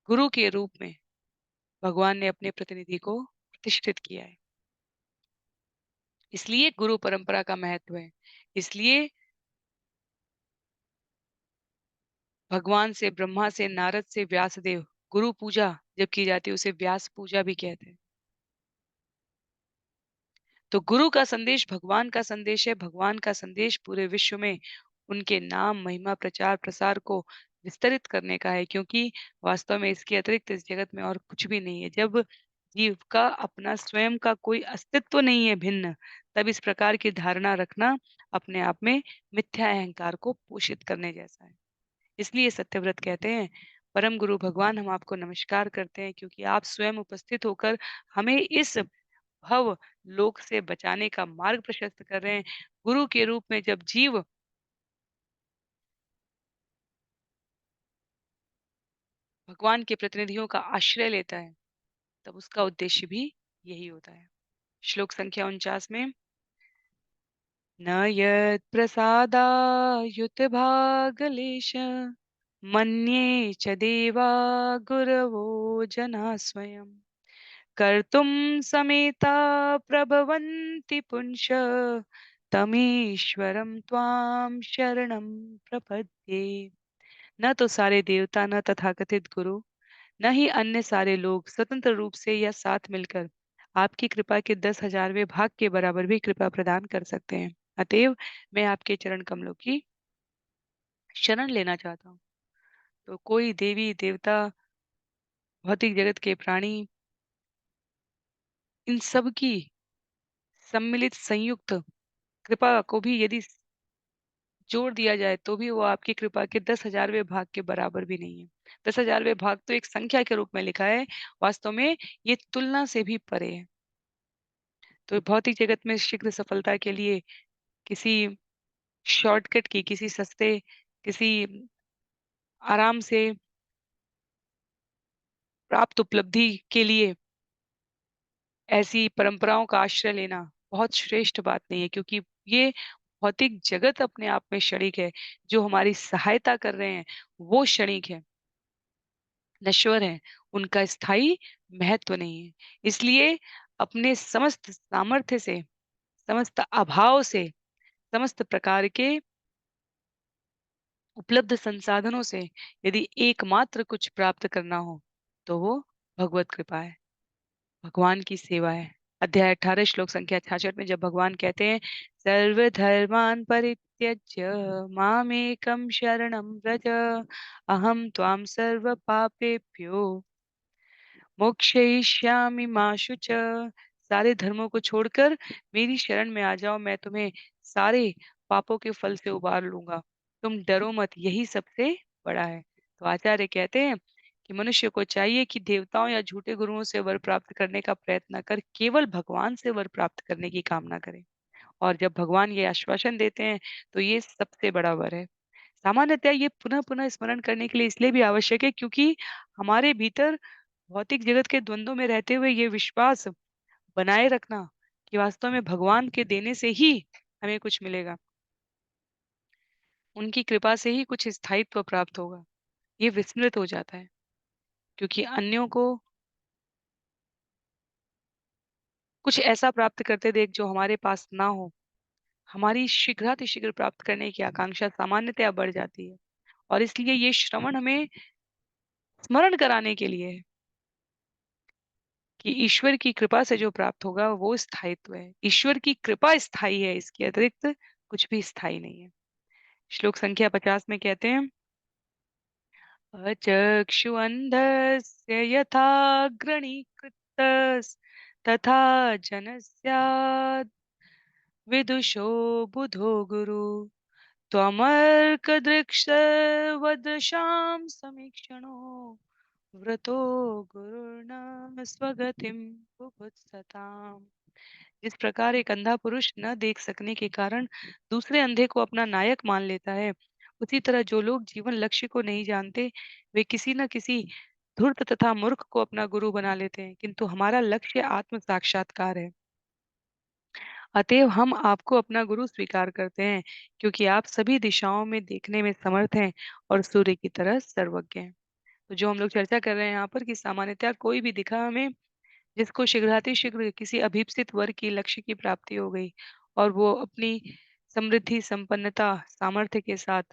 गुरु के रूप में भगवान ने अपने प्रतिनिधि को प्रतिष्ठित किया है। इसलिए गुरु परंपरा का महत्व है। इसलिए भगवान से ब्रह्मा से नारद से व्यासदेव गुरु पूजा जब की जाती है उसे व्यास पूजा भी कहते हैं। तो गुरु का संदेश भगवान का संदेश है। भगवान का संदेश पूरे विश्व में उनके नाम महिमा प्रचार प्रसार को विस्तरित करने का है क्योंकि वास्तव में इसके अतिरिक्त इस जगत में और कुछ भी नहीं है। जब जीव का अपना स्वयं का कोई अस्तित्व नहीं है भिन्न, तब इस प्रकार की धारणा रखना अपने आप में मिथ्या अहंकार को पोषित करने जैसा है। इसलिए सत्यव्रत कहते हैं, परम गुरु भगवान हम आपको नमस्कार करते हैं क्योंकि आप स्वयं उपस्थित होकर हमें इस भव लोक से बचाने का मार्ग प्रशस्त कर रहे हैं। गुरु के रूप में जब जीव भगवान के प्रतिनिधियों का आश्रय लेता है, तब उसका उद्देश्य भी यही होता है। श्लोक संख्या 49 में न यत्प्रसादायुतभागलेश मन्ये च देवा गुरवो जना स्वयं कर्तुं समेता प्रभवन्ति पुंस तमीश्वरं त्वां शरणं प्रपद्ये। न तो सारे देवता न तथाकथित गुरु न ही अन्य सारे लोग स्वतंत्र रूप से या साथ मिलकर आपकी कृपा के 10,000वें भाग के बराबर भी कृपा प्रदान कर सकते हैं। अतएव मैं आपके चरण कमलों की शरण लेना चाहता हूँ। तो कोई देवी देवता भौतिक जगत के प्राणी इन सब की सम्मिलित संयुक्त कृपा को भी यदि जोड़ दिया जाए तो भी वो आपकी कृपा के 10,000वें भाग के बराबर भी नहीं है। 10,000वें भाग तो एक संख्या के रूप में लिखा है, वास्तव में ये तुलना से भी परे है। तो भौतिक जगत में शीघ्र सफलता के लिए किसी शॉर्टकट की, किसी सस्ते, किसी आराम से प्राप्त उपलब्धि के लिए ऐसी परंपराओं का आश्रय लेना बहुत श्रेष्ठ बात नहीं है, क्योंकि ये भौतिक जगत अपने आप में क्षणिक है। जो हमारी सहायता कर रहे हैं वो क्षणिक है, नश्वर है, उनका स्थायी महत्व नहीं है। इसलिए अपने समस्त सामर्थ्य से, समस्त अभाव से, समस्त प्रकार के उपलब्ध संसाधनों से यदि एकमात्र कुछ प्राप्त करना हो तो वो भगवत कृपा है, भगवान की सेवा है। अध्याय 18 श्लोक संख्या 66 में जब भगवान कहते हैं सर्वधर्मान् परित्यज्य मामेकं शरणं व्रज अहम त्वां सर्व पापेभ्यो मोक्षयिष्यामि मा शुच। सारे धर्मों को छोड़कर मेरी शरण में आ जाओ, मैं तुम्हें सारे पापों के फल से उबार लूंगा। तुम डरो मत, यही सबसे बड़ा है। तो आचार्य कहते हैं कि मनुष्य को चाहिए कि देवताओं या झूठे गुरुओं से वर प्राप्त करने का प्रयत्न कर केवल भगवान से वर प्राप्त करने की कामना करे। और जब भगवान ये आश्वासन देते हैं तो ये सबसे बड़ा वर है। सामान्यतः ये पुनः पुनः स्मरण करने के लिए इसलिए भी आवश्यक है क्योंकि हमारे भीतर भौतिक जगत के द्वंद्व में रहते हुए ये विश्वास बनाए रखना कि वास्तव में भगवान के देने से ही हमें कुछ मिलेगा, उनकी कृपा से ही कुछ स्थायित्व प्राप्त होगा, ये विस्मृत हो जाता है। क्योंकि अन्यों को कुछ ऐसा प्राप्त करते देख जो हमारे पास ना हो, हमारी शीघ्रातिशीघ्र प्राप्त करने की आकांक्षा सामान्यतया बढ़ जाती है। और इसलिए ये श्रवण हमें स्मरण कराने के लिए है कि ईश्वर की कृपा से जो प्राप्त होगा वो स्थायित्व है। ईश्वर की कृपा स्थायी है, इसके अतिरिक्त कुछ भी स्थायी नहीं है। श्लोक संख्या 50 में कहते हैं अचक्षुअन्धस्य यथा तथा जनस्याद् विदुषो बुधो गुरु त्वमर्कदृक्ष समीक्षणो व्रतो गुरुर्न स्वगतिम बुभुत्सताम्। जिस प्रकार एक अंधा पुरुष न देख सकने के कारण दूसरे अंधे को अपना नायक मान लेता है, उसी तरह जो लोग जीवन लक्ष्य को नहीं जानते वे किसी न किसी धूर्त तथा मूर्ख को अपना गुरु बना लेते हैं। किंतु हमारा लक्ष्य आत्म साक्षात्कार है। अतएव हम आपको अपना गुरु स्वीकार करते हैं क्योंकि आप सभी दिशाओं में देखने में समर्थ हैं और सूर्य की तरह सर्वज्ञ हैं। तो जो हम लोग चर्चा कर रहे हैं यहाँ पर कि सामान्यतः कोई भी दिखा हमें जिसको शीघ्रातिशीघ्र किसी अभीप्सित वर की लक्ष्य की प्राप्ति हो गई और वो अपनी समृद्धि, संपन्नता, सामर्थ्य के साथ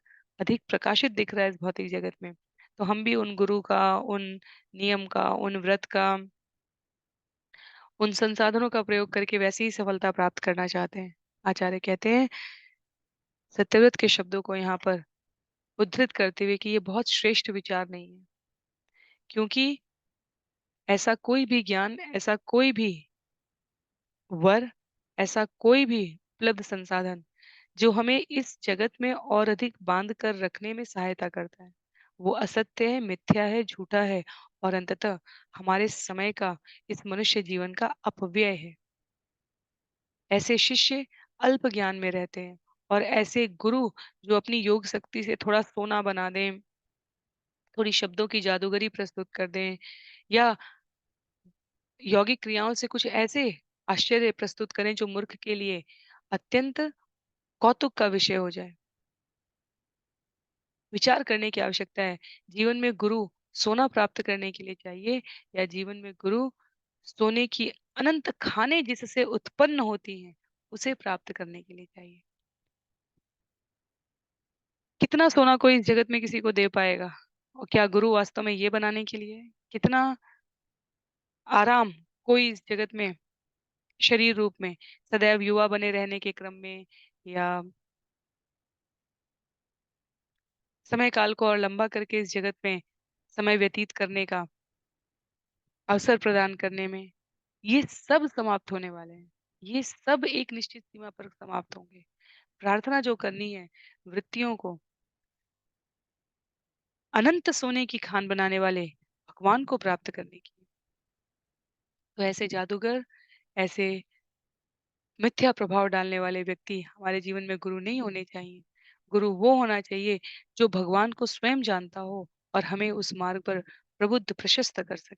अधिक प्रकाशित दिख रहा है इस भौतिक जगत में, तो हम भी उन गुरु का, उन नियम का, उन व्रत का, उन संसाधनों का प्रयोग करके वैसी ही सफलता प्राप्त करना चाहते हैं। आचार्य कहते हैं सत्यव्रत के शब्दों को यहाँ पर उद्धृत करते हुए कि ये बहुत श्रेष्ठ विचार नहीं है, क्योंकि ऐसा कोई भी ज्ञान, ऐसा कोई भी वर, ऐसा कोई भी उपलब्ध संसाधन जो हमें इस जगत में और अधिक बांध कर रखने में सहायता करता है, वो असत्य है, मिथ्या है, झूठा है और अंततः हमारे समय का, इस मनुष्य जीवन का अपव्यय है। ऐसे शिष्य अल्प ज्ञान में रहते हैं और ऐसे गुरु जो अपनी योग शक्ति से थोड़ा सोना बना दें, थोड़ी शब्दों की जादूगरी प्रस्तुत कर दें या यौगिक क्रियाओं से कुछ ऐसे आश्चर्य प्रस्तुत करें जो मूर्ख के लिए अत्यंत कौतुक का विषय हो जाए। विचार करने की आवश्यकता है। जीवन में गुरु सोना प्राप्त करने के लिए चाहिए या जीवन में गुरु सोने की अनंत खानें जिससे उत्पन्न होती हैं, उसे प्राप्त करने के लिए चाहिए। कितना सोना कोई इस जगत में किसी को दे पाएगा? और क्या गुरु वास्तव में ये बनाने के लिए है? कितना आराम कोई इस जगत में शरीर रूप में सदैव युवा बने रहने के क्रम में या समय काल को और लंबा करके इस जगत में समय व्यतीत करने का अवसर प्रदान करने में, ये सब समाप्त होने वाले हैं। ये सब एक निश्चित सीमा पर समाप्त होंगे। प्रार्थना जो करनी है वृत्तियों को अनंत सोने की खान बनाने वाले भगवान को प्राप्त करने की, तो ऐसे जादूगर, ऐसे मिथ्या प्रभाव डालने वाले व्यक्ति हमारे जीवन में गुरु नहीं होने चाहिए। गुरु वो होना चाहिए जो भगवान को स्वयं जानता हो और हमें उस मार्ग पर प्रबुद्ध प्रशस्त कर सके।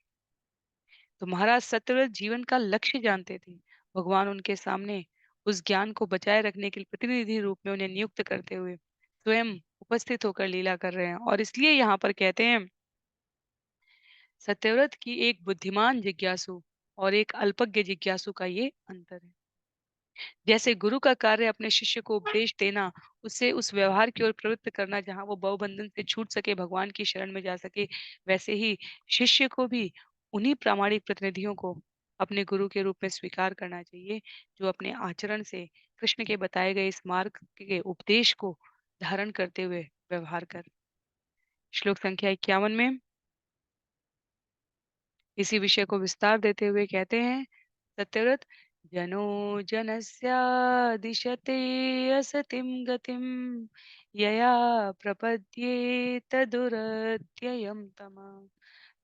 तो महाराज सत्यव्रत जीवन का लक्ष्य जानते थे। भगवान उनके सामने उस ज्ञान को बचाए रखने के लिए प्रतिनिधि रूप में उन्हें नियुक्त करते हुए स्वयं उपस्थित होकर लीला कर रहे हैं और इसलिए यहाँ पर कहते हैं सत्यव्रत की एक बुद्धिमान जिज्ञासु और एक अल्पज्ञ जिज्ञासु का ये अंतर है। जैसे गुरु का कार्य अपने शिष्य को उपदेश देना, उसे उस व्यवहार की ओर प्रवृत्त करना जहाँ वो भवबंधन से छूट सके, भगवान की शरण में जा सके, वैसे ही शिष्य को भी उन्हीं प्रामाणिक प्रतिनिधियों को अपने गुरु के रूप में स्वीकार करना चाहिए, जो अपने आचरण से कृष्ण के बताए गए इस मार्ग के उपदेश को धारण करते हुए व्यवहार कर। श्लोक संख्या 51 में इसी विषय को विस्तार देते हुए कहते हैं सत्यव्रत जनो जनस्यादिशते असतिं गतिं यया प्रपद्ये तदुरत्ययं तम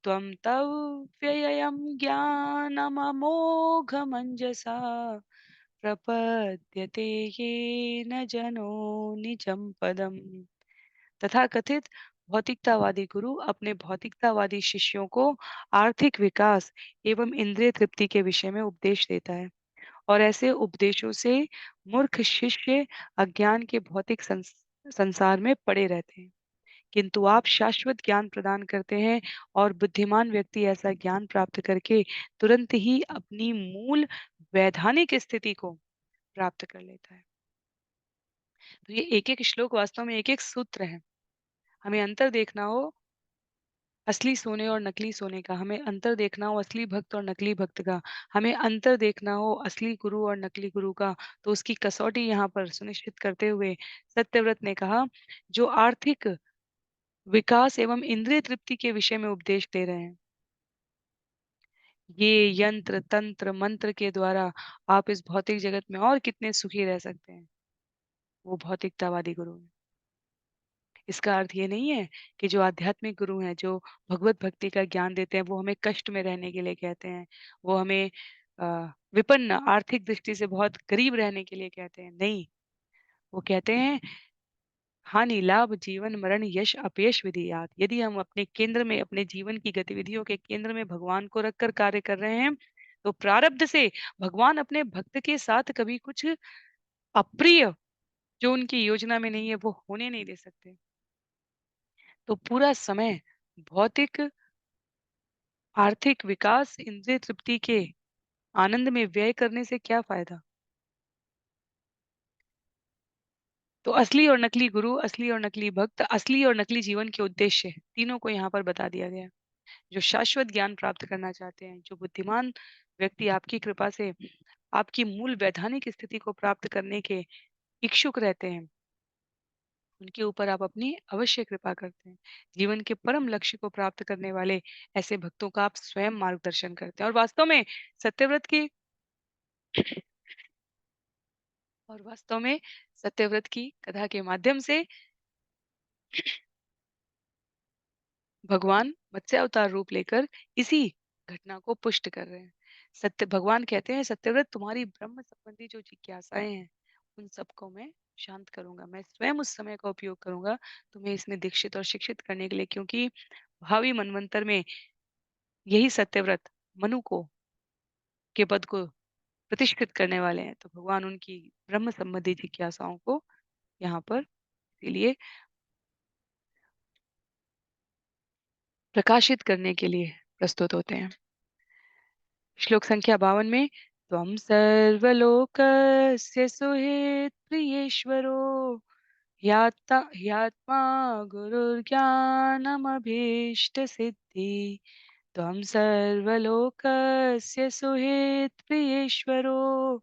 त्वं तव व्ययं ज्ञानममोघमञ्जसा प्रपद्यते येन जनो निजं पदम्। तथाकथित भौतिकतावादी गुरु अपने भौतिकतावादी शिष्यों को आर्थिक विकास एवं इंद्रिय तृप्ति के विषय में उपदेश देता है और ऐसे उपदेशों से मूर्ख शिष्य अज्ञान के भौतिक संसार में पड़े रहते हैं, किंतु आप शाश्वत ज्ञान प्रदान करते हैं और बुद्धिमान व्यक्ति ऐसा ज्ञान प्राप्त करके तुरंत ही अपनी मूल वैधानिक स्थिति को प्राप्त कर लेता है। तो ये एक एक श्लोक वास्तव में एक एक सूत्र है। हमें अंतर देखना हो असली सोने और नकली सोने का, हमें अंतर देखना हो असली भक्त और नकली भक्त का, हमें अंतर देखना हो असली गुरु और नकली गुरु का, तो उसकी कसौटी यहाँ पर सुनिश्चित करते हुए सत्यव्रत ने कहा जो आर्थिक विकास एवं इंद्रिय तृप्ति के विषय में उपदेश दे रहे हैं, ये यंत्र तंत्र मंत्र के द्वारा आप इस भौतिक जगत में और कितने सुखी रह सकते हैं, वो भौतिकतावादी गुरु हैं। इसका अर्थ ये नहीं है कि जो आध्यात्मिक गुरु हैं, जो भगवत भक्ति का ज्ञान देते हैं, वो हमें कष्ट में रहने के लिए कहते हैं। वो हमें विपन्न आर्थिक दृष्टि से बहुत गरीब रहने के लिए कहते हैं। नहीं, वो कहते हैं हानि लाभ जीवन मरण यश अपयश विधियात। यदि हम अपने केंद्र में अपने जीवन की गतिविधियों के केंद्र में भगवान को रखकर कार्य कर रहे हैं, तो प्रारब्ध से भगवान अपने भक्त के साथ कभी कुछ अप्रिय जो उनकी योजना में नहीं है, वो होने नहीं दे सकते। तो पूरा समय भौतिक आर्थिक विकास इंद्रिय तृप्ति के आनंद में व्यय करने से क्या फायदा। तो असली और नकली गुरु, असली और नकली भक्त, असली और नकली जीवन के उद्देश्य तीनों को यहाँ पर बता दिया गया है। जो शाश्वत ज्ञान प्राप्त करना चाहते हैं, जो बुद्धिमान व्यक्ति आपकी कृपा से आपकी मूल वैधानिक स्थिति को प्राप्त करने के इच्छुक रहते हैं, उनके ऊपर आप अपनी अवश्य कृपा करते हैं। जीवन के परम लक्ष्य को प्राप्त करने वाले ऐसे भक्तों का आप स्वयं मार्गदर्शन करते हैं और सत्यव्रत की वास्तव में सत्यव्रत की कथा के माध्यम से भगवान मत्स्य अवतार रूप लेकर इसी घटना को पुष्ट कर रहे हैं। सत्य भगवान कहते हैं, सत्यव्रत तुम्हारी ब्रह्म संबंधी जो जिज्ञासाएं हैं उन सबको मैं शांत करूंगा। मैं स्वयं उस समय का उपयोग करूंगा तुम्हें इसमें दीक्षित और शिक्षित करने के लिए, क्योंकि भावी मनवंतर में यही सत्यव्रत मनु को के पद को प्रतिष्ठित करने वाले हैं। तो भगवान उनकी ब्रह्म संबंधी जिज्ञासाओं को यहाँ पर इसीलिए प्रकाशित करने के लिए प्रस्तुत होते हैं। श्लोक संख्या 52 में त्वं सर्वलोकस्य सुहृत् प्रियेश्वरो ह्यात्मा गुरुर्ज्ञानमभीष्टसिद्धि। त्वं सर्वलोकस्य सुहृत् प्रियेश्वरो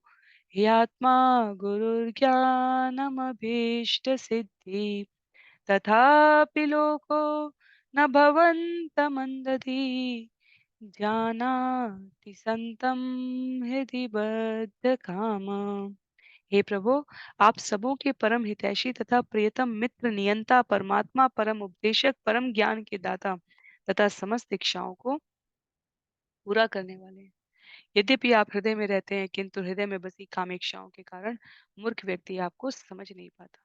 ह्यात्मा गुरुर्ज्ञानमभीष्टसिद्धि। तथापि लोको न भवन्तमन्दति जानाति संतम हृदि बद्ध काम। हे प्रभु, आप सबों के परम हितैषी तथा प्रियतम मित्र, नियंता, परमात्मा, परम उपदेशक, परम ज्ञान के दाता तथा समस्त इच्छाओं को पूरा करने वाले हैं। यद्यपि आप हृदय में रहते हैं, किंतु हृदय में बसी कामेक्षाओं के कारण मूर्ख व्यक्ति आपको समझ नहीं पाता।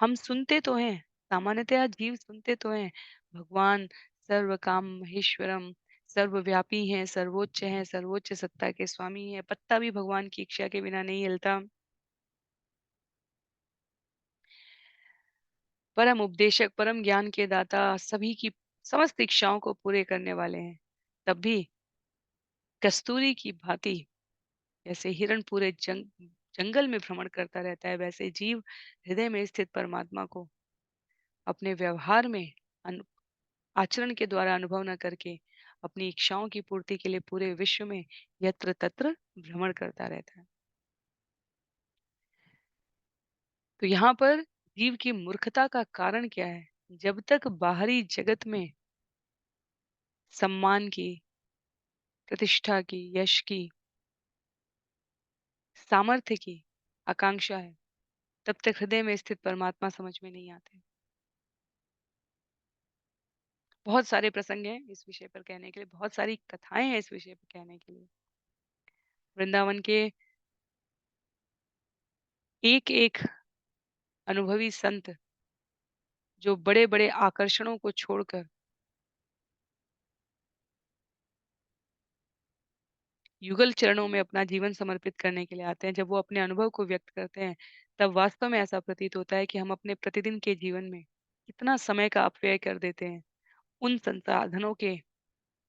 हम सुनते तो हैं, सामान्यतया जीव सुनते तो हैं, भगवान सर्व काम महेश्वरम, सर्वव्यापी हैं, सर्वोच्च हैं, सर्वोच्च सत्ता के स्वामी हैं, पत्ता भी भगवान की इच्छा के बिना नहीं हिलता, परम उपदेशक, परम ज्ञान के दाता, सभी की समस्त इच्छाओं को पूरे करने वाले हैं। तब भी कस्तूरी की भांति जैसे हिरण पूरे जंगल में भ्रमण करता रहता है, वैसे जीव हृदय में स्थित परमात्मा को अपने व्यवहार में आचरण के द्वारा अनुभव न करके अपनी इच्छाओं की पूर्ति के लिए पूरे विश्व में यत्र तत्र भ्रमण करता रहता है। तो यहाँ पर जीव की मूर्खता का कारण क्या है? जब तक बाहरी जगत में सम्मान की, प्रतिष्ठा की, यश की, सामर्थ्य की आकांक्षा है, तब तक हृदय में स्थित परमात्मा समझ में नहीं आते। बहुत सारे प्रसंग हैं इस विषय पर कहने के लिए, बहुत सारी कथाएं हैं इस विषय पर कहने के लिए। वृंदावन के एक एक अनुभवी संत जो बड़े बड़े आकर्षणों को छोड़कर युगल चरणों में अपना जीवन समर्पित करने के लिए आते हैं, जब वो अपने अनुभव को व्यक्त करते हैं, तब वास्तव में ऐसा प्रतीत होता है कि हम अपने प्रतिदिन के जीवन में कितना समय का अपव्यय कर देते हैं उन संसाधनों के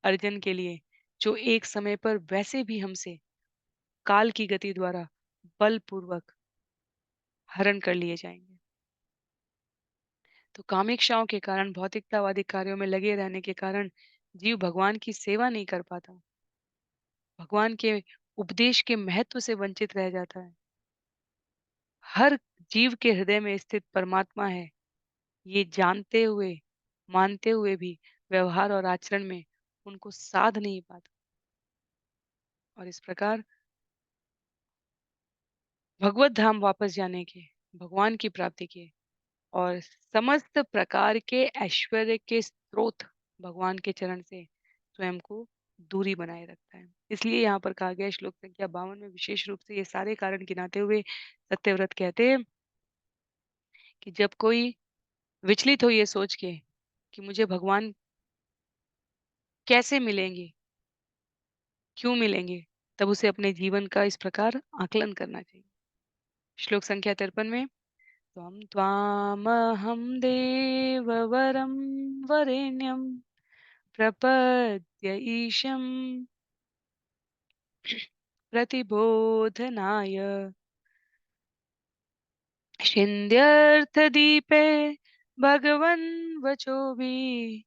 अर्जन के लिए, जो एक समय पर वैसे भी हमसे काल की गति द्वारा बलपूर्वक हरण कर लिए जाएंगे। तो कामेक्षाओं के कारण, भौतिकतावादी कार्यों में लगे रहने के कारण जीव भगवान की सेवा नहीं कर पाता, भगवान के उपदेश के महत्व से वंचित रह जाता है। हर जीव के हृदय में स्थित परमात्मा है, ये जानते हुए, मानते हुए भी व्यवहार और आचरण में उनको साध नहीं पाता, और इस प्रकार भगवत धाम वापस जाने के, भगवान की प्राप्ति के और समस्त प्रकार के ऐश्वर्य के स्रोत भगवान के चरण से स्वयं को दूरी बनाए रखता है। इसलिए यहाँ पर कहा गया श्लोक संख्या 52 में विशेष रूप से ये सारे कारण गिनाते हुए सत्यव्रत कहते हैं कि जब कोई विचलित हो ये सोच के कि मुझे भगवान कैसे मिलेंगे, क्यों मिलेंगे, तब उसे अपने जीवन का इस प्रकार आकलन करना चाहिए। श्लोक संख्या 53 में त्वं त्वामहं देववरं वरेण्यं प्रपद्य ईशं प्रतिबोधनाय छिन्द्यर्थदीपे भगवन् वचोभिः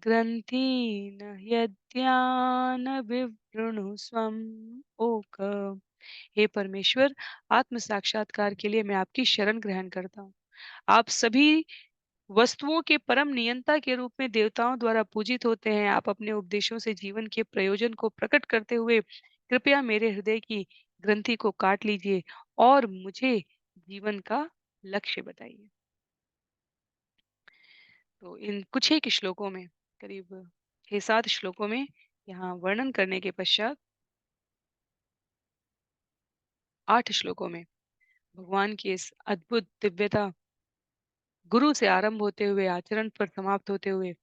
ग्रन्थीन् यद्यान विवृणुस्वम् ओक। हे परमेश्वर, आत्म साक्षात्कार के लिए मैं आपकी शरण ग्रहण करता हूँ। आप सभी वस्तुओं के परम नियंता के रूप में देवताओं द्वारा पूजित होते हैं। आप अपने उपदेशों से जीवन के प्रयोजन को प्रकट करते हुए कृपया मेरे हृदय की ग्रंथि को काट लीजिए और मुझे जीवन का लक्ष्य बताइए। तो इन कुछ एक श्लोकों में, करीब 6-7 श्लोकों में यहाँ वर्णन करने के पश्चात 8 श्लोकों में भगवान की इस अद्भुत दिव्यता, गुरु से आरंभ होते हुए आचरण पर समाप्त होते हुए,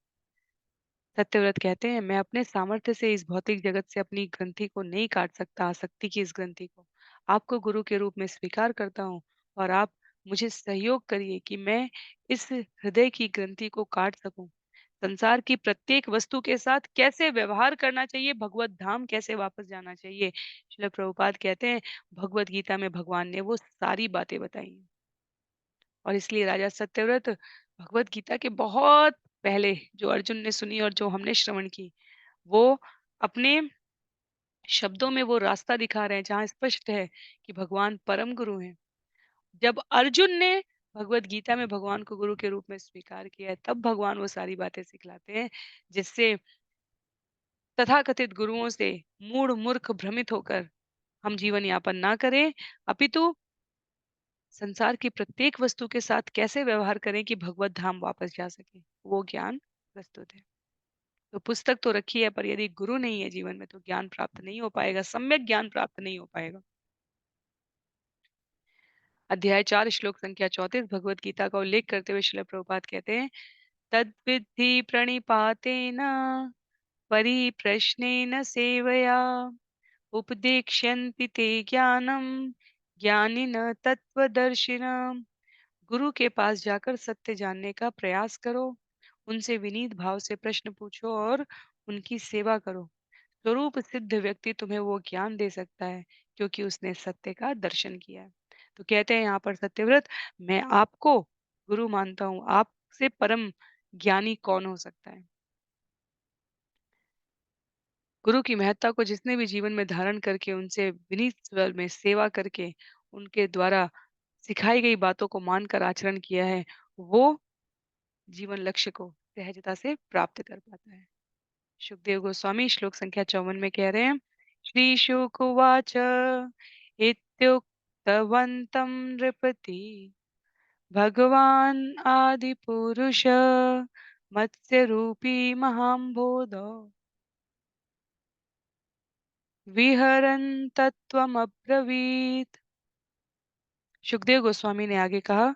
सत्यव्रत कहते हैं, मैं अपने सामर्थ्य से इस भौतिक जगत से अपनी ग्रंथि को नहीं काट सकता, आसक्ति की इस ग्रंथि को। आपको गुरु के रूप में स्वीकार करता हूँ और आप मुझे सहयोग करिए कि मैं इस हृदय की ग्रंथि को काट सकूं। संसार की प्रत्येक वस्तु के साथ कैसे व्यवहार करना चाहिए, भगवत धाम कैसे वापस जाना चाहिए। श्रील प्रभुपाद कहते हैं, भगवत गीता में भगवान ने वो सारी बातें बताई हैं। और इसलिए राजा सत्यव्रत भगवत गीता के बहुत पहले जो अर्जुन ने सुनी और जो हमने श्रवण की, वो अपने शब्दों में वो रास्ता दिखा रहे हैं जहाँ स्पष्ट है कि भगवान परम गुरु हैं। जब अर्जुन ने भगवत गीता में भगवान को गुरु के रूप में स्वीकार किया है, तब भगवान वो सारी बातें सिखलाते हैं जिससे तथाकथित गुरुओं से मूढ़ मूर्ख भ्रमित होकर हम जीवन यापन ना करें, अपितु संसार की प्रत्येक वस्तु के साथ कैसे व्यवहार करें कि भगवत धाम वापस जा सके, वो ज्ञान प्रस्तुत है। तो पुस्तक तो रखी है, पर यदि गुरु नहीं है जीवन में तो ज्ञान प्राप्त नहीं हो पाएगा, सम्यक ज्ञान प्राप्त नहीं हो पाएगा। अध्याय 4 श्लोक संख्या 34 भगवत गीता का उल्लेख करते हुए श्रील प्रभुपाद कहते हैं, तद्विद्धि प्रणिपातेन परिप्रश्नेन सेवया उपदेक्ष्यन्ति ते ज्ञानम ज्ञानिन तत्वदर्शिनः। गुरु के पास जाकर सत्य जानने का प्रयास करो, उनसे विनीत भाव से प्रश्न पूछो और उनकी सेवा करो। स्वरूप सिद्ध व्यक्ति तुम्हें वो ज्ञान दे सकता है क्योंकि उसने सत्य का दर्शन किया है। तो कहते हैं यहाँ पर सत्यव्रत, मैं आपको गुरु मानता हूँ, आपसे परम ज्ञानी कौन हो सकता है। गुरु की महत्ता को जिसने भी जीवन में धारण करके उनसे विनीत स्वर में सेवा करके उनके द्वारा सिखाई गई बातों को मानकर आचरण किया है, वो जीवन लक्ष्य को सहजता से प्राप्त कर पाता है। सुखदेव गोस्वामी श्लोक संख्या 54 में कह रहे हैं, श्री शुक उवाच इत्युक्तवन्तं नृपति भगवान आदि पुरुष मत्स्य रूपी महाम्भोध विहरन् तत्त्वमब्रवीत्। सुखदेव गोस्वामी ने आगे कहा,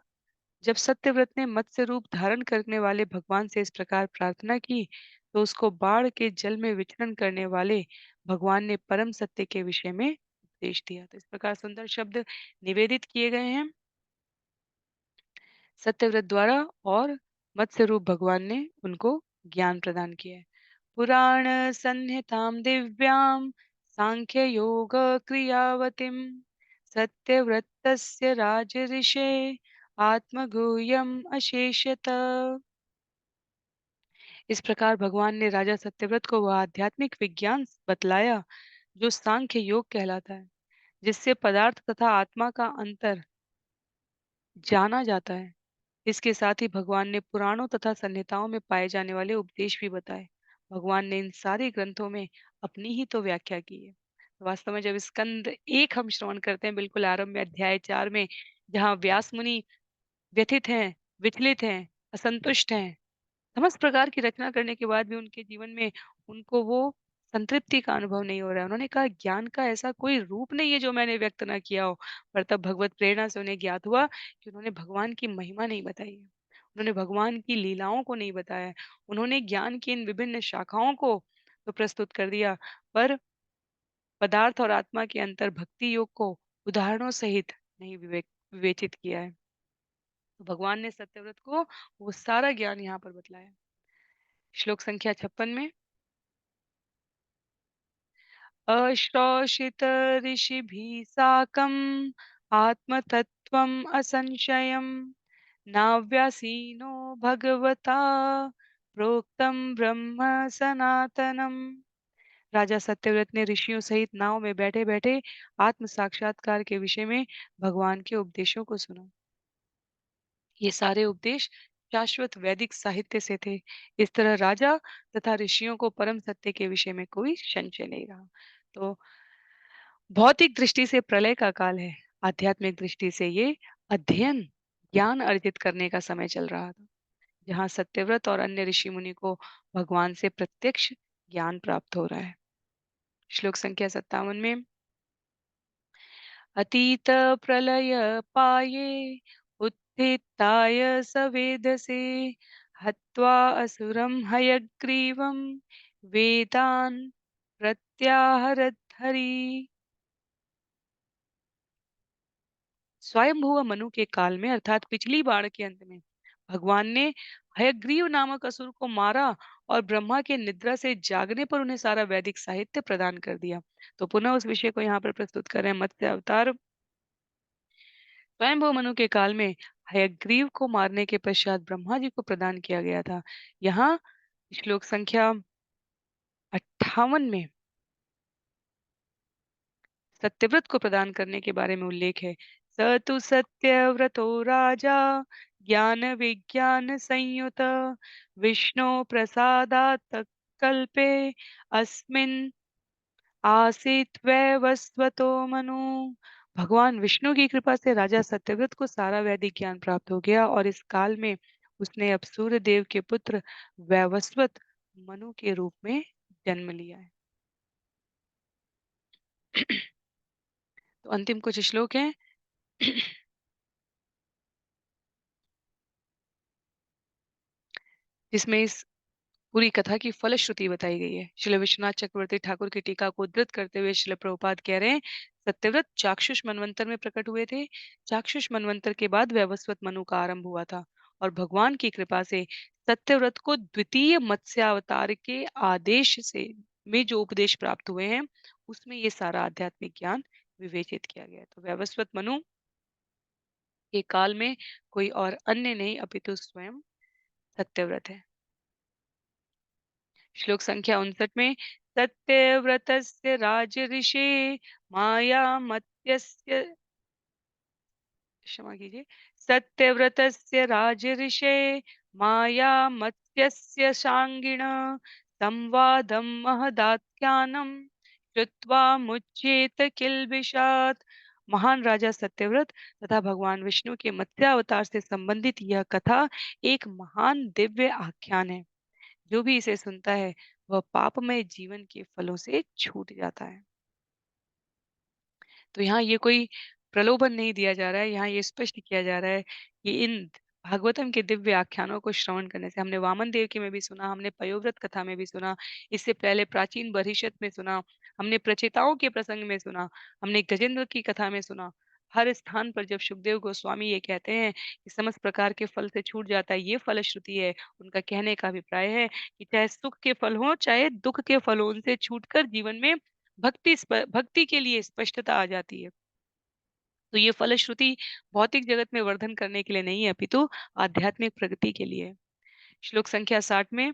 जब सत्यव्रत ने मत्स्य रूप धारण करने वाले भगवान से इस प्रकार प्रार्थना की, तो उसको बाढ़ के जल में विचरण करने वाले भगवान ने परम सत्य के विषय में उपदेश दिया। तो इस प्रकार सुंदर शब्द निवेदित किए गए हैं सत्यव्रत द्वारा और मत्स्य रूप भगवान ने उनको ज्ञान प्रदान किया है। पुराण संहिताम दिव्याम सांख्य योग क्रियावतिम सत्यव्रतस्य राजऋषे आत्मगुह्यम अशेषत। इस प्रकार भगवान ने राजा सत्यव्रत को वह आध्यात्मिक विज्ञान बतलाया जो सांख्य योग कहलाता है, जिससे पदार्थ तथा आत्मा का अंतर जाना जाता है। इसके साथ ही भगवान ने पुराणों तथा संहिताओं में पाए जाने वाले उपदेश भी बताए। भगवान ने इन सारे ग्रंथों में अपनी ही तो व्याख्या की है। तो वास्तव में जब स्कंद एक हम श्रवण करते हैं बिल्कुल आरंभ में अध्याय 4 में, जहाँ व्यास मुनि व्यथित हैं, विचलित हैं, असंतुष्ट हैं, समस्त प्रकार की रचना करने के बाद भी उनके जीवन में उनको वो संतृप्ति का अनुभव नहीं हो रहा है। उन्होंने कहा, ज्ञान का ऐसा कोई रूप नहीं है जो मैंने व्यक्त ना किया हो। पर तब भगवत प्रेरणा से उन्हें ज्ञात हुआ कि उन्होंने भगवान की महिमा नहीं बताई है, उन्होंने भगवान की लीलाओं को नहीं बताया है। उन्होंने ज्ञान की इन विभिन्न शाखाओं को तो प्रस्तुत कर दिया, पर पदार्थ और आत्मा के अंतर भक्ति योग को उदाहरणों सहित नहीं विवेचित किया है। तो भगवान ने सत्यव्रत को वो सारा ज्ञान यहाँ पर बतलाया। श्लोक संख्या 56 में, अश्रौषित ऋषिभिः साकम् आत्मतत्त्वम् असंशयम् नाव्यासीनो भगवता प्रोक्तम ब्रह्म सनातनम। राजा सत्यव्रत ने ऋषियों सहित नाव में बैठे बैठे आत्म साक्षात्कार के विषय में भगवान के उपदेशों को सुना। ये सारे उपदेश शाश्वत वैदिक साहित्य से थे। इस तरह राजा तथा ऋषियों को परम सत्य के विषय में कोई संशय नहीं रहा। तो भौतिक दृष्टि से प्रलय का काल है, आध्यात्मिक दृष्टि से ये अध्ययन ज्ञान अर्जित करने का समय चल रहा था, जहाँ सत्यव्रत और अन्य ऋषि मुनि को भगवान से प्रत्यक्ष ज्ञान प्राप्त हो रहा है। श्लोक संख्या 57 में अतीत प्रलय पाये उत्थिताय सवेदसे हत्वा असुरं हयग्रीवं वेदान् प्रत्याहरद्धरि। स्वयंभुव मनु के काल में अर्थात पिछली बाण के अंत में भगवान ने हयग्रीव नामक असुर को मारा और ब्रह्मा के निद्रा से जागने पर उन्हें सारा वैदिक साहित्य प्रदान कर दिया। तो पुनः उस विषय को यहाँ पर प्रस्तुत कर रहे हैं। मत्स्य अवतार स्वयंभुव मनु के काल में हयग्रीव को मारने के पश्चात ब्रह्मा जी को प्रदान किया गया था। यहाँ श्लोक संख्या 58 में सत्यव्रत को प्रदान करने के बारे में उल्लेख है। स तु सत्यव्रतो राजा ज्ञान विज्ञान संयुत विष्णु प्रसादात् कल्पे अस्मिन् आसीत वैवस्वतो मनु। भगवान विष्णु की कृपा से राजा सत्यव्रत को सारा वैदिक ज्ञान प्राप्त हो गया और इस काल में उसने अब सूर्य देव के पुत्र वैवस्वत मनु के रूप में जन्म लिया है। तो अंतिम कुछ श्लोक हैं जिसमें इस पूरी कथा की फलश्रुति बताई गई है। श्रील विश्वनाथ चक्रवर्ती ठाकुर की टीका को उद्धृत करते हुए श्रील प्रभुपाद कह रहे हैं, सत्यव्रत चाक्षुष मनवंतर में प्रकट हुए थे। चाक्षुष मनवंतर के बाद वैवस्वत मनु का आरंभ हुआ था और भगवान की कृपा से सत्यव्रत को द्वितीय मत्स्यावतार के आदेश से में जो उपदेश प्राप्त हुए हैं उसमें ये सारा आध्यात्मिक ज्ञान विवेचित किया गया है। तो वैवस्वत मनु के काल में कोई और अन्य नहीं अपितु स्वयं सत्यव्रत है। श्लोक संख्या 59 में सत्यव्रतस्य राजऋषे माया मत्यस्य क्षमा कीजिए सत्यव्रतस्य राजऋषे माया मत्यस्य शांगिण संवादं महदाख्यानं श्रुत्वा मुच्येत किल्बिषात्। महान राजा सत्यव्रत तथा भगवान विष्णु के मत्स्यावतार से संबंधित यह कथा एक महान दिव्य आख्यान है। जो भी इसे सुनता है वह पापमय जीवन के फलों से छूट जाता है। तो यहाँ ये कोई प्रलोभन नहीं दिया जा रहा है, यहाँ ये स्पष्ट किया जा रहा है कि इन भागवतम के दिव्य आख्यानों को श्रवण करने से हमने वामन देव के में भी सुना, हमने पयोव्रत कथा में भी सुना, इससे पहले प्राचीन बहिषत में सुना, हमने प्रचेताओं के प्रसंग में सुना, हमने गजेंद्र की कथा में सुना। हर स्थान पर जब सुखदेव गोस्वामी ये कहते हैं कि समस्त प्रकार के फल से छूट जाता है, ये फलश्रुति है। उनका कहने का अभिप्राय है कि चाहे सुख के फल हों, चाहे दुख के फल हों, उनसे छूटकर जीवन में भक्ति के लिए स्पष्टता आ जाती है। तो ये फलश्रुति भौतिक जगत में वर्धन करने के लिए नहीं है अपितु आध्यात्मिक प्रगति के लिए है। श्लोक संख्या 60 में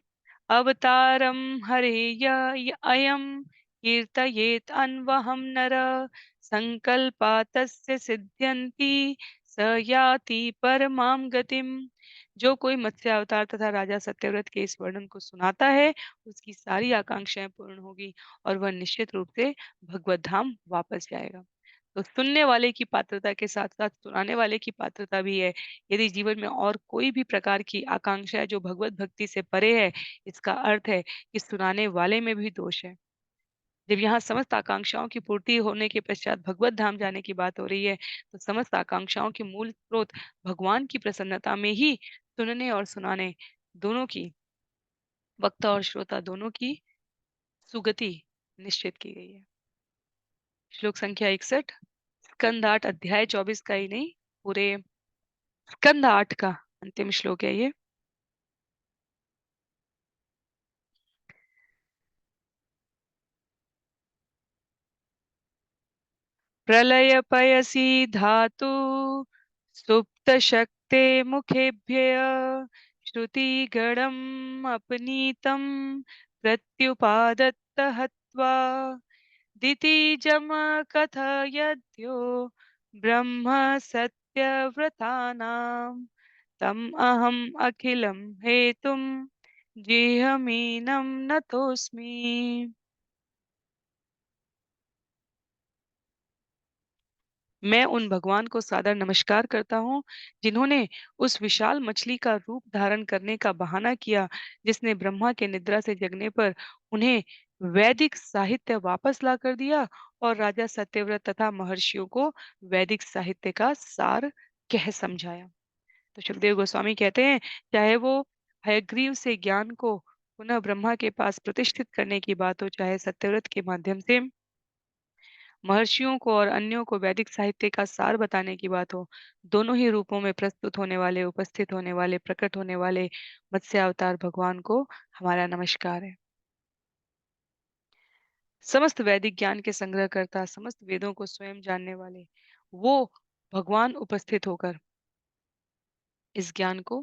अवतारम हरे अयम कीर्तयेत अन्वहम नर संकल्पा तस्य सिद्ध्यन्ति स याति परमाम गतिम। जो कोई मत्स्य अवतार तथा राजा सत्यव्रत के इस वर्णन को सुनाता है उसकी सारी आकांक्षाएं पूर्ण होगी और वह निश्चित रूप से भगवत धाम वापस जाएगा। तो सुनने वाले की पात्रता के साथ-साथ सुनाने वाले की पात्रता भी है। यदि जीवन में और कोई भी प्रकार की आकांक्षा है जो भगवत भक्ति से परे है, इसका अर्थ है कि सुनाने वाले में भी दोष है। जब यहाँ समस्त आकांक्षाओं की पूर्ति होने के पश्चात भगवत धाम जाने की बात हो रही है, तो समस्त आकांक्षाओं के मूल स्रोत भगवान की प्रसन्नता में ही सुनने और सुनाने दोनों की, वक्ता और श्रोता दोनों की सुगति निश्चित की गई है। श्लोक संख्या 61 स्कंद 8 अध्याय 24 का ही नहीं पूरे स्कंद 8 का अंतिम श्लोक है ये। प्रलय पयसी धातु सुप्त शक्ते मुखेभ्य श्रुति गणम अपनीतम प्रत्युपादत्त हत्वा दितिजम कथयद्यो ब्रह्म सत्यव्रतानां तम अहम अखिलम हेतुम जेहमीनम नतोस्मि। मैं उन भगवान को सादर नमस्कार करता हूँ जिन्होंने उस विशाल मछली का रूप धारण करने का बहाना किया, जिसने ब्रह्मा के निद्रा से जगने पर उन्हें वैदिक साहित्य वापस ला कर दिया और राजा सत्यव्रत तथा महर्षियों को वैदिक साहित्य का सार कह समझाया। तो सुखदेव गोस्वामी कहते हैं, चाहे वो हयग्रीव से ज्ञान को पुनः ब्रह्मा के पास प्रतिष्ठित करने की बात हो, चाहे सत्यव्रत के माध्यम से महर्षियों को और अन्यों को वैदिक साहित्य का सार बताने की बात हो, दोनों ही रूपों में प्रस्तुत होने वाले, उपस्थित होने वाले, प्रकट होने वाले मत्स्य अवतार भगवान को हमारा नमस्कार है। समस्त वैदिक ज्ञान के संग्रहकर्ता, समस्त वेदों को स्वयं जानने वाले वो भगवान उपस्थित होकर इस ज्ञान को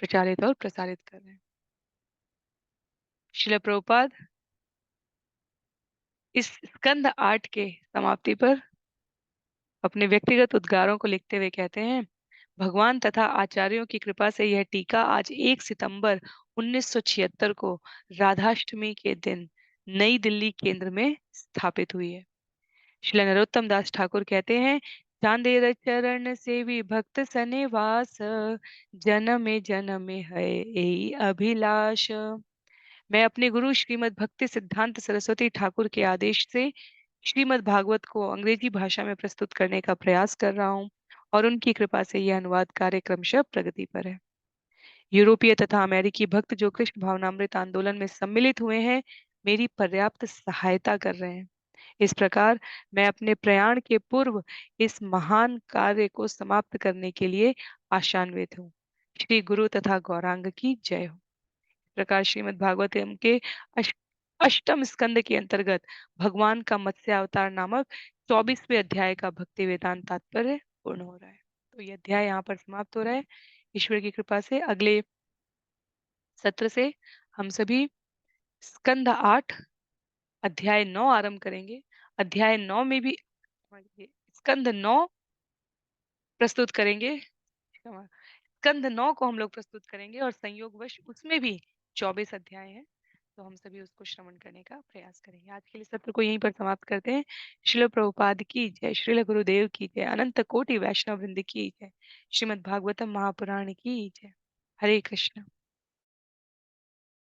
प्रचारित और प्रसारित कर रहे हैं। शिला प्रभुपाद इस स्कंद 8 के समाप्ति पर अपने व्यक्तिगत उद्गारों को लिखते हुए कहते हैं, भगवान तथा आचार्यों की कृपा से यह टीका आज 1 सितंबर 1976 को राधाष्टमी के दिन नई दिल्ली केंद्र में स्थापित हुई है। श्री नरोत्तम दास ठाकुर कहते हैं, चांदेर चरण सेवी भक्त सनेवास, जन्मे जन्मे है यही अभिलाष। मैं अपने गुरु श्रीमद् भक्ति सिद्धांत सरस्वती ठाकुर के आदेश से श्रीमद् भागवत को अंग्रेजी भाषा में प्रस्तुत करने का प्रयास कर रहा हूँ और उनकी कृपा से यह अनुवाद कार्य क्रमशः प्रगति पर है। यूरोपीय तथा अमेरिकी भक्त जो कृष्ण भावनामृत आंदोलन में सम्मिलित हुए हैं, मेरी पर्याप्त सहायता कर रहे हैं। इस प्रकार मैं अपने प्रयाण के पूर्व इस महान कार्य को समाप्त करने के लिए आशान्वित हूँ। श्री गुरु तथा गौरांग की जय हो। प्रकार श्रीमद् भागवतम के अष्टम स्कंद के अंतर्गत भगवान का मत्स्य अवतार नामक 24वें अध्याय का भक्ति वेदांत तात्पर्य पूर्ण हो रहा है। तो ये अध्याय यहाँ पर समाप्त हो रहा है। ईश्वर की कृपा से अगले सत्र से हम सभी स्कंद 8 अध्याय 9 आरंभ करेंगे। अध्याय 9 में भी स्कंद 9 प्रस्तुत करेंगे। क्षमा, स्कंद 9 को हम लोग प्रस्तुत करेंगे और संयोगवश उसमें भी 24 अध्याय हैं, तो हम सभी उसको श्रवण करने का प्रयास करेंगे। आज के लिए सत्र को यहीं पर समाप्त करते हैं। श्रील प्रभुपाद की जय, श्रील गुरुदेव की जय, अनंत कोटि वैष्णव वृंद की जय, श्रीमद् भागवतम महापुराण की जय। हरे कृष्ण।